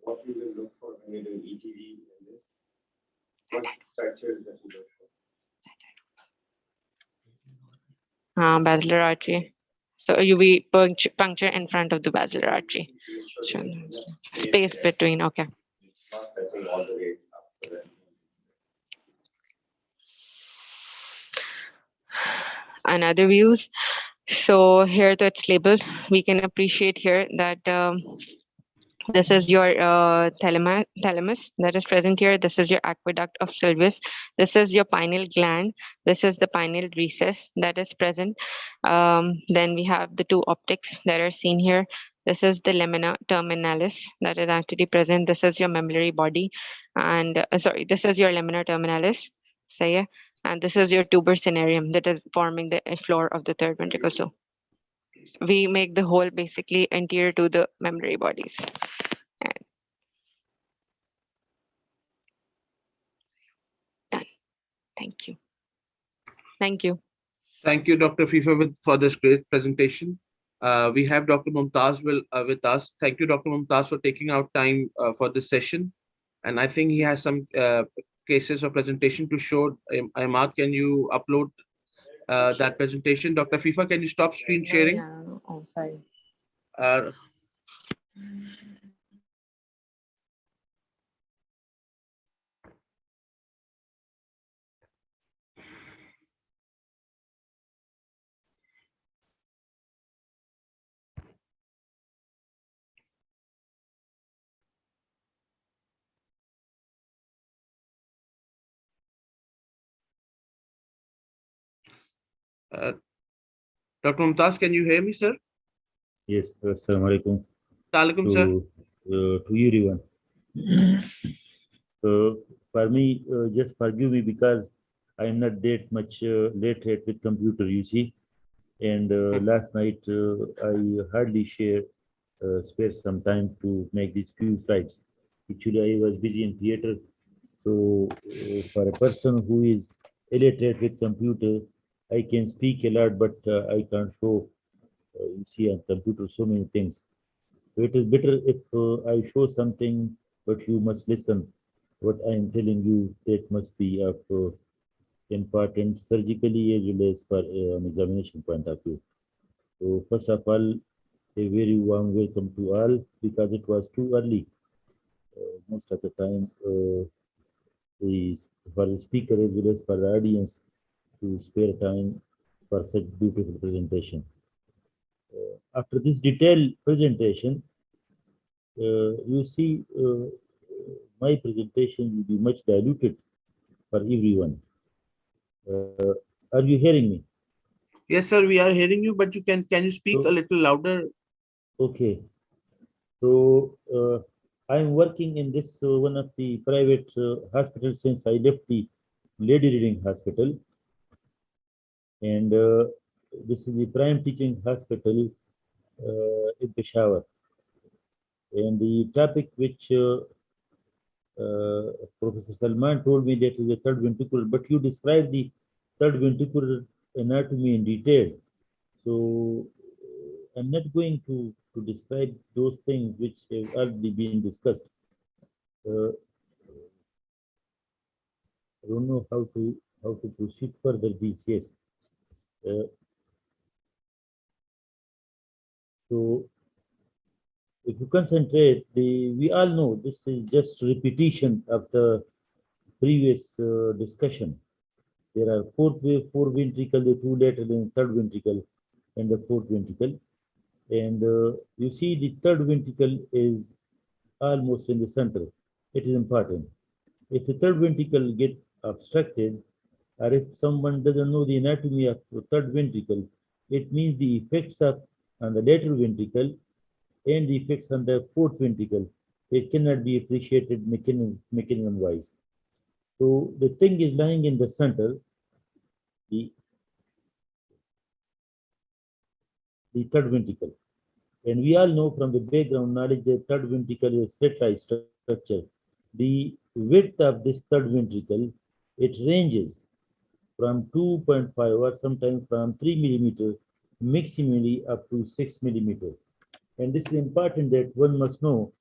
S2: What we will look for when you do ETG in this? What structures that you look for?
S1: Basilar artery. So UV puncture in front of the basilar artery. Sure. Space between. Okay.
S2: Not touching all the way up to that.
S1: Another views. So here that it's labeled, we can appreciate here that this is your thalamus that is present here. This is your aqueduct of Sylvius. This is your pineal gland. This is the pineal recess that is present. Then we have the two optics that are seen here. This is the lamina terminalis that is actually present. This is your mammillary body. And sorry, this is your lamina terminalis. So yeah. And this is your tuber cinereum that is forming the floor of the third ventricle. So we make the hole basically anterior to the mammillary bodies. And done. Thank you. Thank you.
S3: Thank you, Dr. Afifa, for this great presentation. We have Dr. Mumtaz with us. Thank you, Dr. Mumtaz, for taking out time for this session. And I think he has some cases of presentation to show. Ahmad, can you upload that presentation? Dr. Afifa, can you stop screen sharing?
S1: Yeah, oh, fine.
S3: Dr. Mumtaz, can you hear me, sir?
S4: Yes, assalamu alaikum.
S3: Alaikum, sir.
S4: To everyone. For me, just forgive me because I am not that much literate with computer, you see. And last night I hardly spare some time to make these few slides. Actually, I was busy in theater. So for a person who is illiterate with computer, I can speak a lot, but I can't show. You see on computer so many things. So it is better if I show something, but you must listen. What I am telling you, that must be of important surgically as well as for an examination point of view. So first of all, a very warm welcome to all because it was too early most of the time is for the speaker as well as for the audience to spare time for such beautiful presentation. After this detailed presentation, you see my presentation will be much diluted for everyone. Are you hearing me?
S3: Yes, sir, we are hearing you, but can you speak a little louder?
S4: Okay. So I'm working in this one of the private hospitals since I left the lady reading hospital, and this is the prime teaching hospital in Peshawar. And the topic which Professor Salman told me that is the third ventricle, but you described the third ventricular anatomy in detail. So I'm not going to describe those things which have already been discussed. I don't know how to proceed further these days. So if you concentrate, we all know this is just repetition of the previous discussion. There are four ventricle, the two lateral and third ventricle, and the fourth ventricle. And you see the third ventricle is almost in the center. It is important. If the third ventricle get obstructed, or if someone doesn't know the anatomy of the third ventricle, it means the effects of on the lateral ventricle and the effects on the fourth ventricle, it cannot be appreciated mechanism wise. So the thing is lying in the center, the third ventricle. And we all know from the background knowledge that third ventricle is a slit-like structure. The width of this third ventricle, it ranges from 2.5 or sometimes from 3 millimeter maximally up to 6 millimeter. And this is important that one must know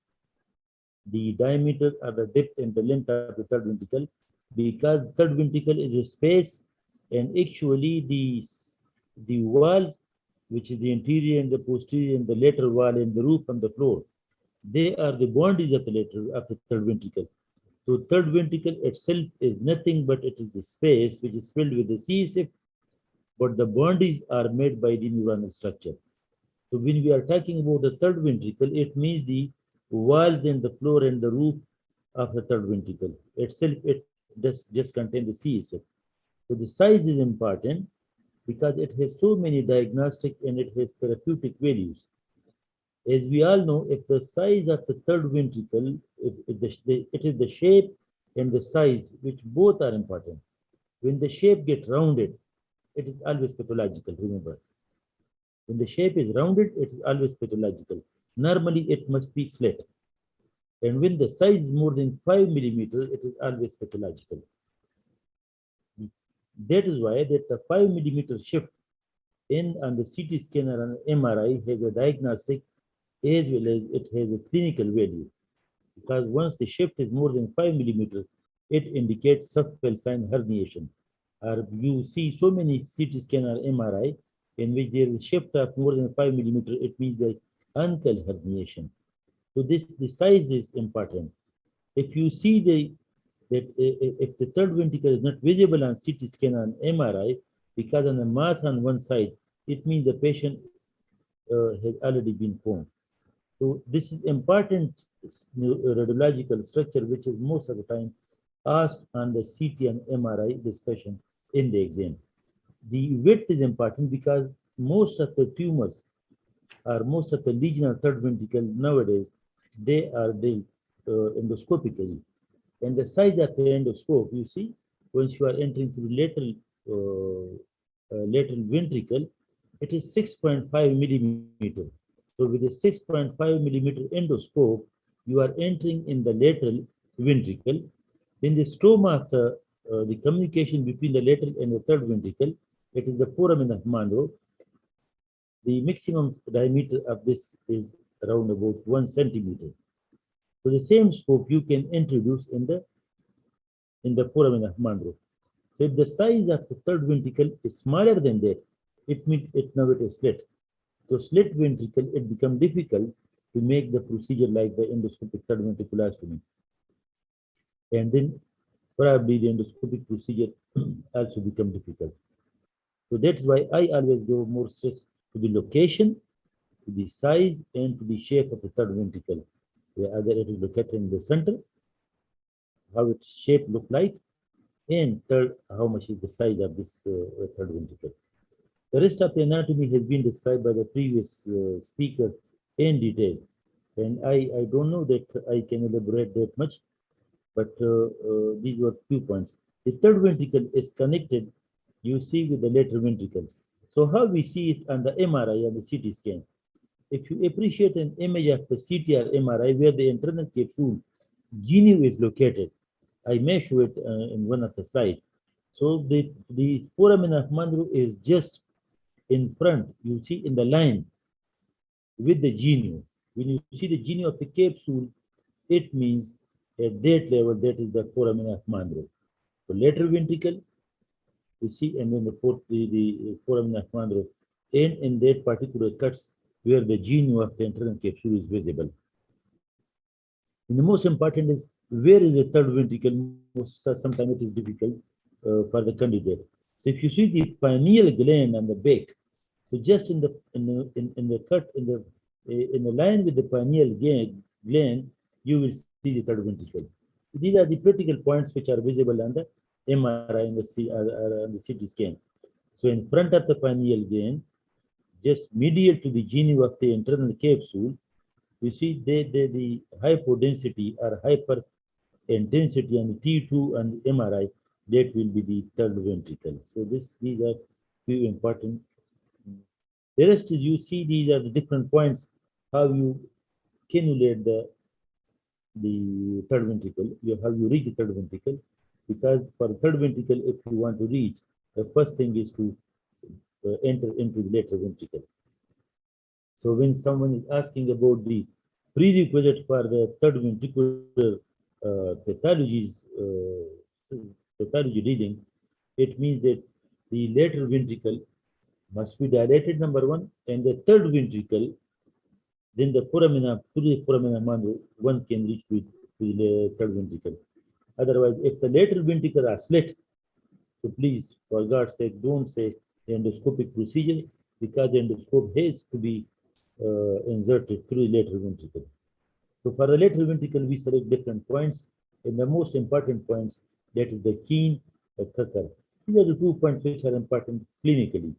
S4: the diameter or the depth and the length of the third ventricle, because third ventricle is a space, and actually the walls, which is the anterior and the posterior and the lateral wall and the roof and the floor, they are the boundaries of the third ventricle. So third ventricle itself is nothing but it is a space which is filled with the CSF, but the boundaries are made by the neuronal structure. So when we are talking about the third ventricle, it means the walls and the floor and the roof of the third ventricle itself. It does just contain the CSF. So the size is important because it has so many diagnostic and it has therapeutic values. As we all know, if the size of the third ventricle, it is the shape and the size which both are important. When the shape gets rounded, it is always pathological, remember. When the shape is rounded, it is always pathological. Normally, it must be slit. And when the size is more than 5 millimeters, it is always pathological. That is why that the 5 millimeter shift in on the CT scanner and MRI has a diagnostic as well as it has a clinical value. Because once the shift is more than 5 millimeters, it indicates subcalcine herniation. Or you see so many CT scan or MRI in which there is a shift of more than 5 millimeters, it means the ankle herniation. So the size is important. If you see that if the third ventricle is not visible on CT scan and MRI because of the mass on one side, it means the patient has already been formed. So this is important radiological structure, which is most of the time asked on the CT and MRI discussion in the exam. The width is important because most of the tumors or most of the lesion of third ventricle nowadays, they are dealt endoscopically. And the size of the endoscope, you see, once you are entering through lateral ventricle, it is 6.5 millimeter. So with a 6.5 millimeter endoscope, you are entering in the lateral ventricle. Then the stroma of the communication between the lateral and the third ventricle, it is the foramen of Monro. The maximum diameter of this is around about 1 centimeter. So the same scope you can introduce in the foramen of Monro. So if the size of the third ventricle is smaller than that, it means now it is slit. So slit ventricle, it becomes difficult to make the procedure like the endoscopic third ventriculostomy. And then probably the endoscopic procedure also become difficult. So that's why I always go more stress to the location, to the size, and to the shape of the third ventricle. Either it is located in the center, how its shape look like, and third, how much is the size of this third ventricle. The rest of the anatomy has been described by the previous speaker in detail. And I don't know that I can elaborate that much, but these were few points. The third ventricle is connected, you see, with the lateral ventricle. So how we see it on the MRI and the CT scan. If you appreciate an image of the CT or MRI where the internal capsule genu is located, I may show it in one of the slides. So the foramen of Monroe is just in front, you see in the line with the genu. When you see the genu of the capsule, it means at that level, that is the foramen of Monroe. So lateral ventricle, you see, and then the foramen of Monroe, and in that particular cuts where the genu of the internal capsule is visible. And the most important is where is the third ventricle? Sometimes it is difficult for the candidate. So if you see the pineal gland on the back, so just in the cut in the line with the pineal gland, you will see the third ventricle. These are the critical points which are visible on the MRI and the CT scan. So in front of the pineal gland, just medial to the genu of the internal capsule, you see the hypodensity or hyper intensity on the T2 and MRI, that will be the third ventricle. So these are few important. The rest is, you see, these are the different points how you cannulate the third ventricle, how you reach the third ventricle. Because for the third ventricle, if you want to reach, the first thing is to enter into the lateral ventricle. So when someone is asking about the prerequisite for the third ventricular pathology reading, it means that the lateral ventricle must be dilated, number one, and the third ventricle, then the foramina Monroe, one can reach with the third ventricle. Otherwise, if the lateral ventricle are slit, so please, for God's sake, don't say endoscopic procedure, because the endoscope has to be inserted through the lateral ventricle. So for the lateral ventricle, we select different points, and the most important points, that is the keen, the Akhtar. These are the 2 points which are important clinically.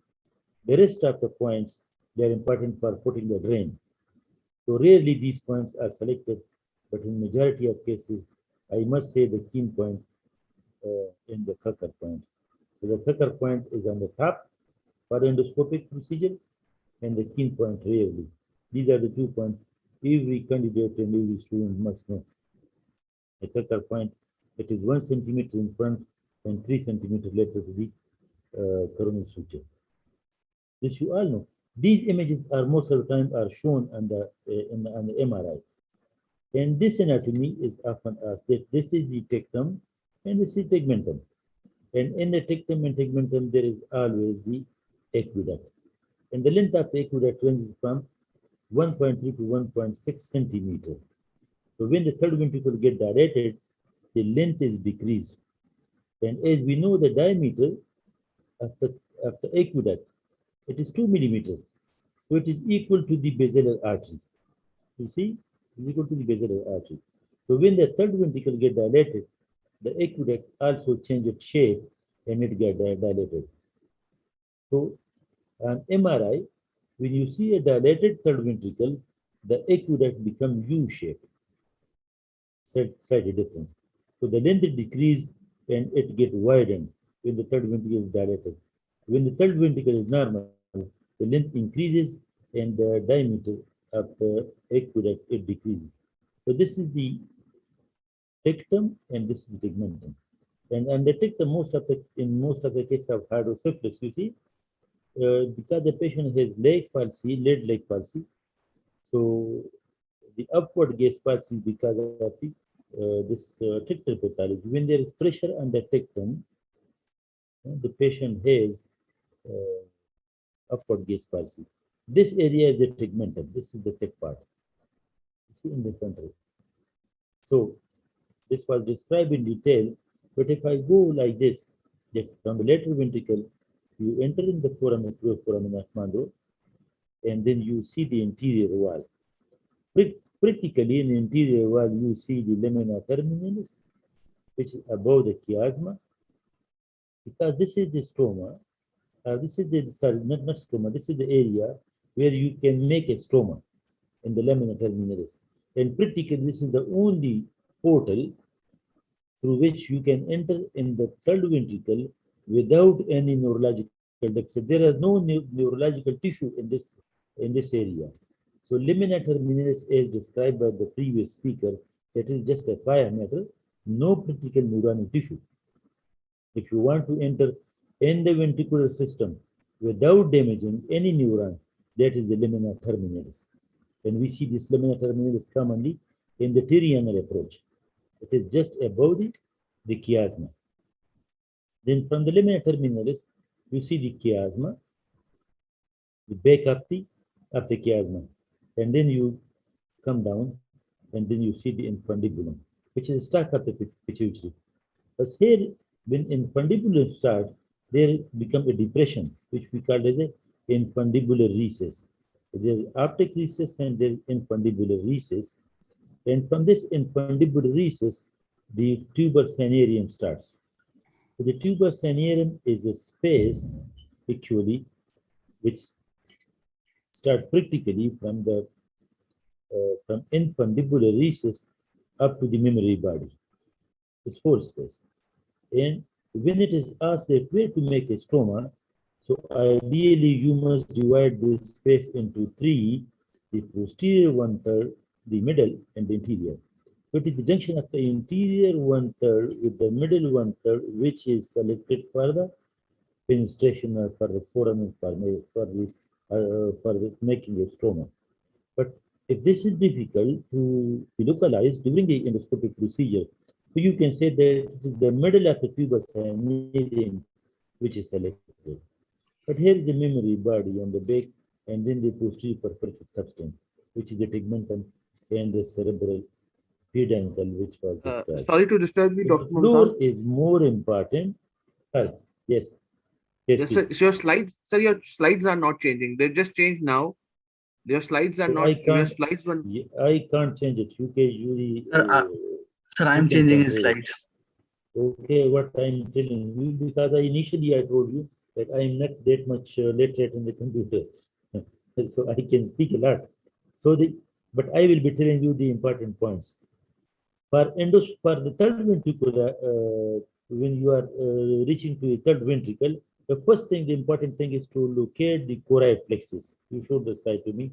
S4: The rest of the points, they are important for putting the drain. So rarely these points are selected, but in majority of cases, I must say the keen point in the Akhtar point. So the Akhtar point is on the top for endoscopic procedure, and the keen point rarely. These are the 2 points every candidate and every student must know. The Akhtar point, it is 1 centimeter in front and 3 centimeters lateral to the coronal suture. This you all know. These images are most of the time are shown on the MRI. And this anatomy is often asked that this is the tectum and this is tegmentum. And in the tectum and tegmentum, there is always the aqueduct. And the length of the aqueduct ranges from 1.3 to 1.6 centimeters. So when the third ventricle gets dilated, the length is decreased. And as we know, the diameter of the aqueduct, it is 2 millimeters. So it is equal to the basilar artery. You see, it is equal to the basilar artery. So when the third ventricle gets dilated, the aqueduct also changes shape and it gets dilated. So on MRI, when you see a dilated third ventricle, the aqueduct becomes U-shaped, slightly different. So the length is decreased and it gets widened when the third ventricle is dilated. When the third ventricle is normal, the length increases and the diameter of the aqueduct, it decreases. So this is the tectum and this is the tegmentum. And the tectum, in most of the cases of hydrocephalus, you see, because the patient has leg palsy, so the upward gaze palsy because of the this tectal pathology. When there is pressure on the tectum, the patient has upward gaze palsy. This area is the tegmentum. This is the thick part. See in the center. So this was described in detail, but if I go like this, that from the lateral ventricle, you enter in the foramen mandro, and then you see the anterior wall. Practically in the anterior wall, you see the lamina terminalis, which is above the chiasma, because this is the stroma. This is the, sorry, not stroma, this is the area where you can make a stroma in the lamina terminalis. And practically, this is the only portal through which you can enter in the third ventricle without any neurological duct. So there is no neurological tissue in this area. So lamina terminalis, as described by the previous speaker, that is just a diameter, no critical neuronal tissue. If you want to enter in the ventricular system without damaging any neuron, that is the lamina terminalis. And we see this lamina terminalis commonly in the terminal approach. It is just above the chiasma. Then from the lamina terminalis, you see the chiasma, the back of the chiasma. And then you come down, and then you see the infundibulum, which is stuck at the pituitary. But here, when infundibulum starts, there become a depression, which we call as a infundibular recess. There is optic recess and there is infundibular recess. And from this infundibular recess, the tuber cinereum starts. So the tuber cinereum is a space, actually, which starts practically from the from infundibular recess up to the mammary body. It's whole space. And when it is asked that where to make a stroma, so ideally you must divide this space into three: the posterior 1/3, the middle, and the interior. So it is the junction of the interior 1/3 with the middle 1/3, which is selected for the penetration or for the foramen for making a stroma. But if this is difficult to localize during the endoscopic procedure, so you can say that it is the middle of the tuber cinereum which is selected. But here is the mammary body on the back, and then the posterior perfected substance, which is the tegmentum and the cerebral peduncle, which was described.
S3: Sorry to disturb you, Dr.
S4: The floor
S3: Mumtaz.
S4: is more important. Yes.
S3: Yes, sir. So your slides are not changing. They just changed now. Your slides are
S4: So
S3: not. Your slides were.
S4: I can't change it. You can usually.
S5: Sir, I'm changing his slides.
S4: Okay, what I'm telling you, because initially I told you that I'm not that much literate in the computer, so I can speak a lot. So but I will be telling you the important points. For the third ventricle, when you are reaching to the third ventricle, the first thing, the important thing is to locate the choroid plexus. You showed the slide to me.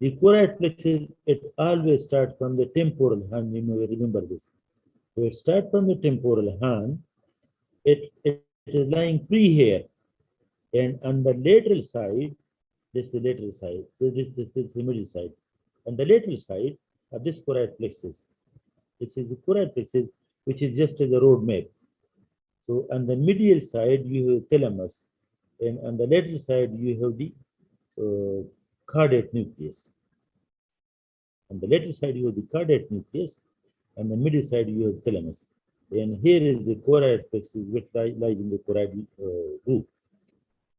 S4: The choroid plexus, it always starts from the temporal horn. You may remember this. So it starts from the temporal horn. It is lying pre here, and on the lateral side, this is the lateral side. This is the middle side. On the lateral side of this choroid plexus, this is the choroid plexus, which is just as a road map. So on the medial side, you have thalamus, and on the lateral side, you have the cardiac nucleus. On the lateral side, you have the cardiac nucleus. On the middle side, you have thalamus. And here is the choroid plexus, which lies in the choroid root.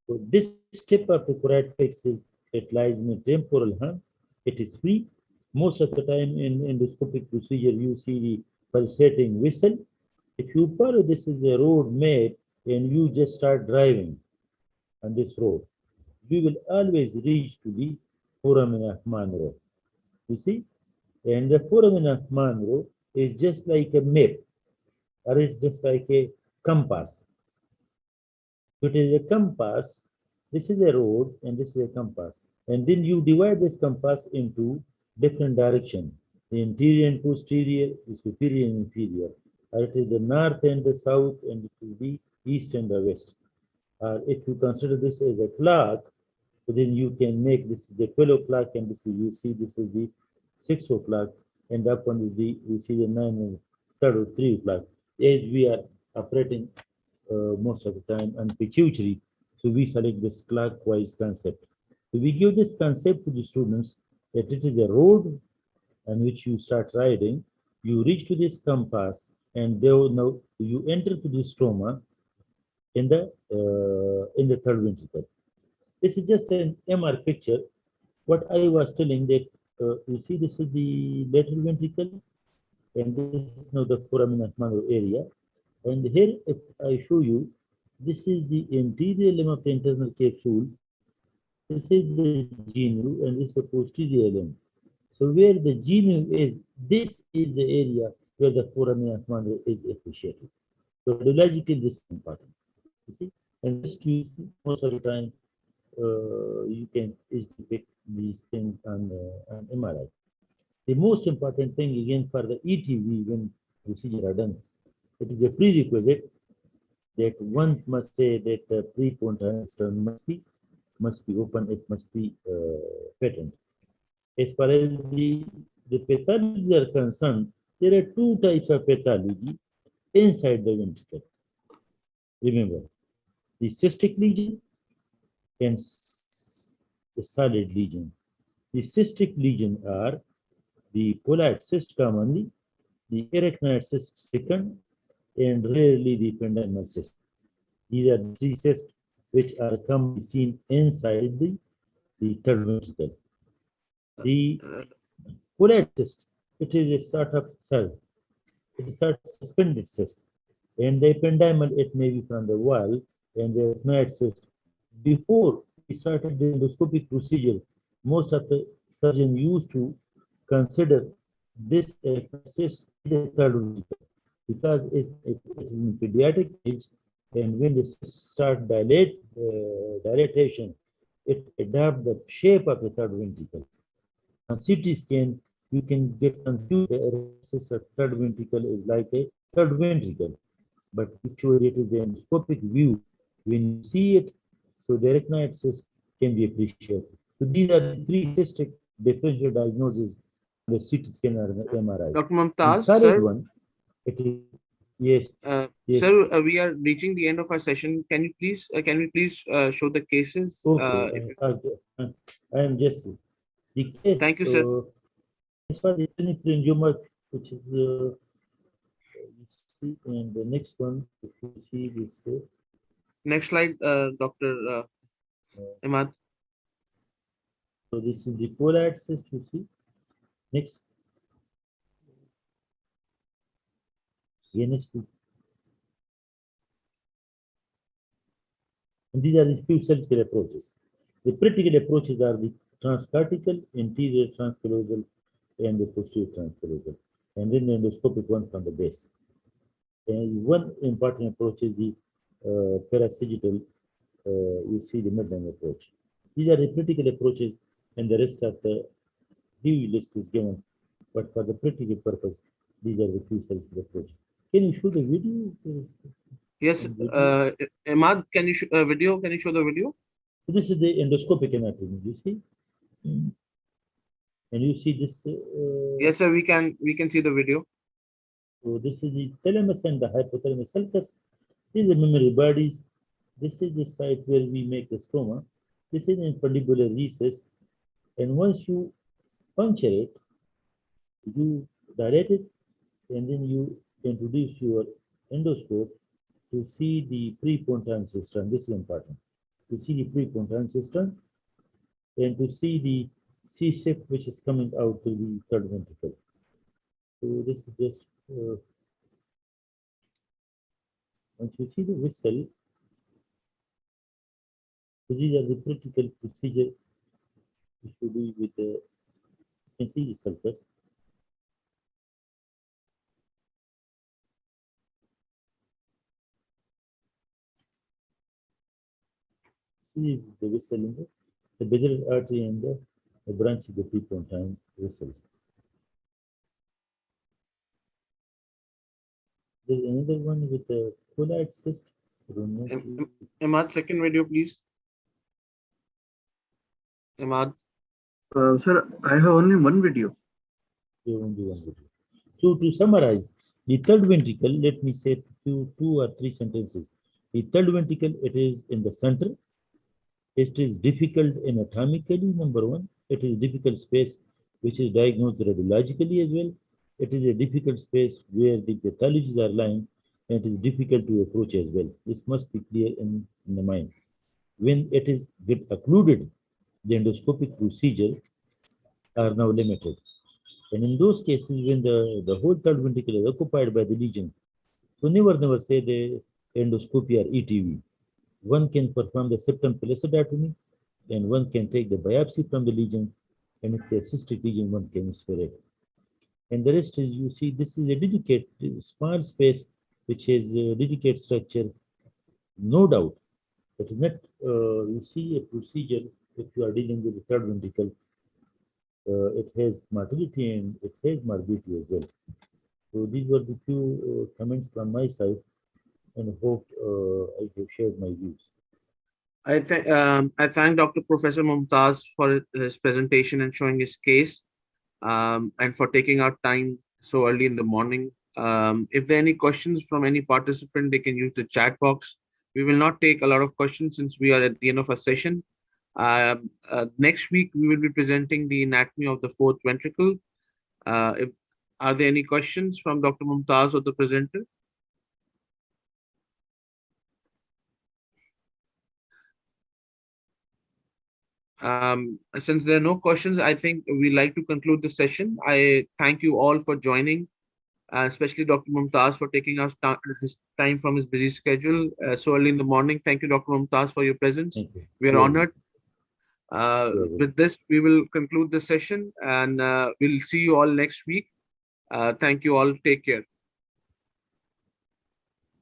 S4: So this tip of the choroid plexus, it lies in the temporal horn. It is free. Most of the time in endoscopic procedure, you see the pulsating whistle. If you follow this is a road map and you just start driving on this road, you will always reach to the foramen of Monroe. You see? And the foramen of Monroe is just like a map, or it's just like a compass. So it is a compass. This is a road and this is a compass. And then you divide this compass into different directions. The interior and posterior, the superior and inferior. It is the north and the south, and it is the east and the west. If you consider this as a clock, so then you can make this the 12 o'clock, and this is, you see this is the 6 o'clock, and up one is the, you see the 9 and 3 o'clock. As we are operating most of the time on pituitary, so we select this clockwise concept. So we give this concept to the students that it is a road on which you start riding, you reach to this compass, and there now you enter to the stroma in the third ventricle. This is just an MR picture. What I was telling that you see, this is the lateral ventricle, and this is now the foramen magnum area. And here, if I show you, this is the anterior limb of the internal capsule. This is the genu, and this is the posterior limb. So where the genu is, this is the area where the foramen magnum is appreciated. So radiologically, this is important. You see, and just you see, most of the time you can easily pick these things on MRI. The most important thing again for the ETV when procedure are done, it is a prerequisite that one must say that the pre-pontifical sternum must be open, it must be patent. As far as the pathologies are concerned, there are two types of pathology inside the ventricle. Remember, the cystic lesion and the solid lesion. The cystic lesion are the polite cyst commonly, the arachnoid cyst second, and rarely the ependymal cyst. These are the three cysts which are commonly seen inside the third ventricle. The polite cyst, it is a sort of cell. It is a sort of suspended cyst. And the ependymal, it may be from the wall, and the arachnoid cyst. Before we started the endoscopic procedure, most of the surgeons used to consider this cyst the third ventricle because it is in pediatric age, and when the cyst start dilatation, it adapts the shape of the third ventricle. On CT scan, you can get confused. The cyst of third ventricle is like a third ventricle, but actually it is the endoscopic view. When you see it, so the arachnoid cyst can be appreciated. So these are the three cystic differential diagnoses, the CT scan or the MRI.
S3: Dr. Mumtaz,
S4: the
S3: sir,
S4: one, it is, yes. Yes.
S3: Sir, we are reaching the end of our session. Can you please, can we please show the cases?
S4: Okay, I am just the case.
S3: Thank you, sir.
S4: As far as the clinical, which is you see, and the next one, if you see this.
S3: Next slide, Dr. Ahmad.
S4: So this is the polite cyst, you see. Next. Next, please. And these are the few surgical approaches. The practical approaches are the transcortical, anterior transcallosal, and the posterior transcallosal, and then the endoscopic one from the base. And one important approach is the parasagittal, you see the midline approach. These are the practical approaches, and the rest of the DV list is given. But for the practical purpose, these are the few surgical approaches. Can you show the video?
S3: Yes, Ahmad, can you show video? Can you show the video?
S4: This is the endoscopic anatomy, you see? And you see this?
S3: Yes, sir, we can see the video.
S4: So this is the thalamus and the hypothalamus sulcus. These are the memory bodies. This is the site where we make the stroma. This is an fundibular recess. And once you puncture it, you dilate it, and then you introduce your endoscope to see the preponderant system. This is important. To see the preponderant system and to see the C-shift which is coming out to the third ventricle. So this is just once you see the vessel, so these are the critical procedure which you do with the, you can see the sulcus. See the vessel in the basilar artery and the branch of the prepontine vessels. There's another one with the polite cyst.
S3: Ahmad, second video, please. Ahmad.
S5: Sir, I have only one video.
S4: Only one video. So to summarize, the third ventricle, let me say two or three sentences. The third ventricle, it is in the center. It is difficult anatomically, number one. It is difficult space which is diagnosed radiologically as well. It is a difficult space where the pathologies are lying, and it is difficult to approach as well. This must be clear in the mind. When it is get occluded, the endoscopic procedure are now limited. And in those cases, when the whole third ventricle is occupied by the lesion, so never say the endoscopy or ETV. One can perform the septum pellucidectomy, and one can take the biopsy from the lesion, and if the cystic lesion, one can spare it. And the rest is, you see, this is a dedicated small space which has a dedicated structure. No doubt, it is not, you see, a procedure if you are dealing with the third ventricle, it has mortality and it has morbidity as well. So these were the few comments from my side, and hope I have shared my views.
S3: I thank Dr. Professor Mumtaz for his presentation and showing his case, and for taking out time so early in the morning. If there are any questions from any participant, they can use the chat box. We will not take a lot of questions since we are at the end of our session. Next week, we will be presenting the anatomy of the fourth ventricle. Are there any questions from Dr. Mumtaz or the presenter? Since there are no questions, I think we like to conclude the session. I thank you all for joining, especially Dr. Mumtaz for taking his time from his busy schedule so early in the morning. Thank you, Dr. Mumtaz, for your presence. We are honored. With this, we will conclude the session, and we'll see you all next week. Thank you all. Take care.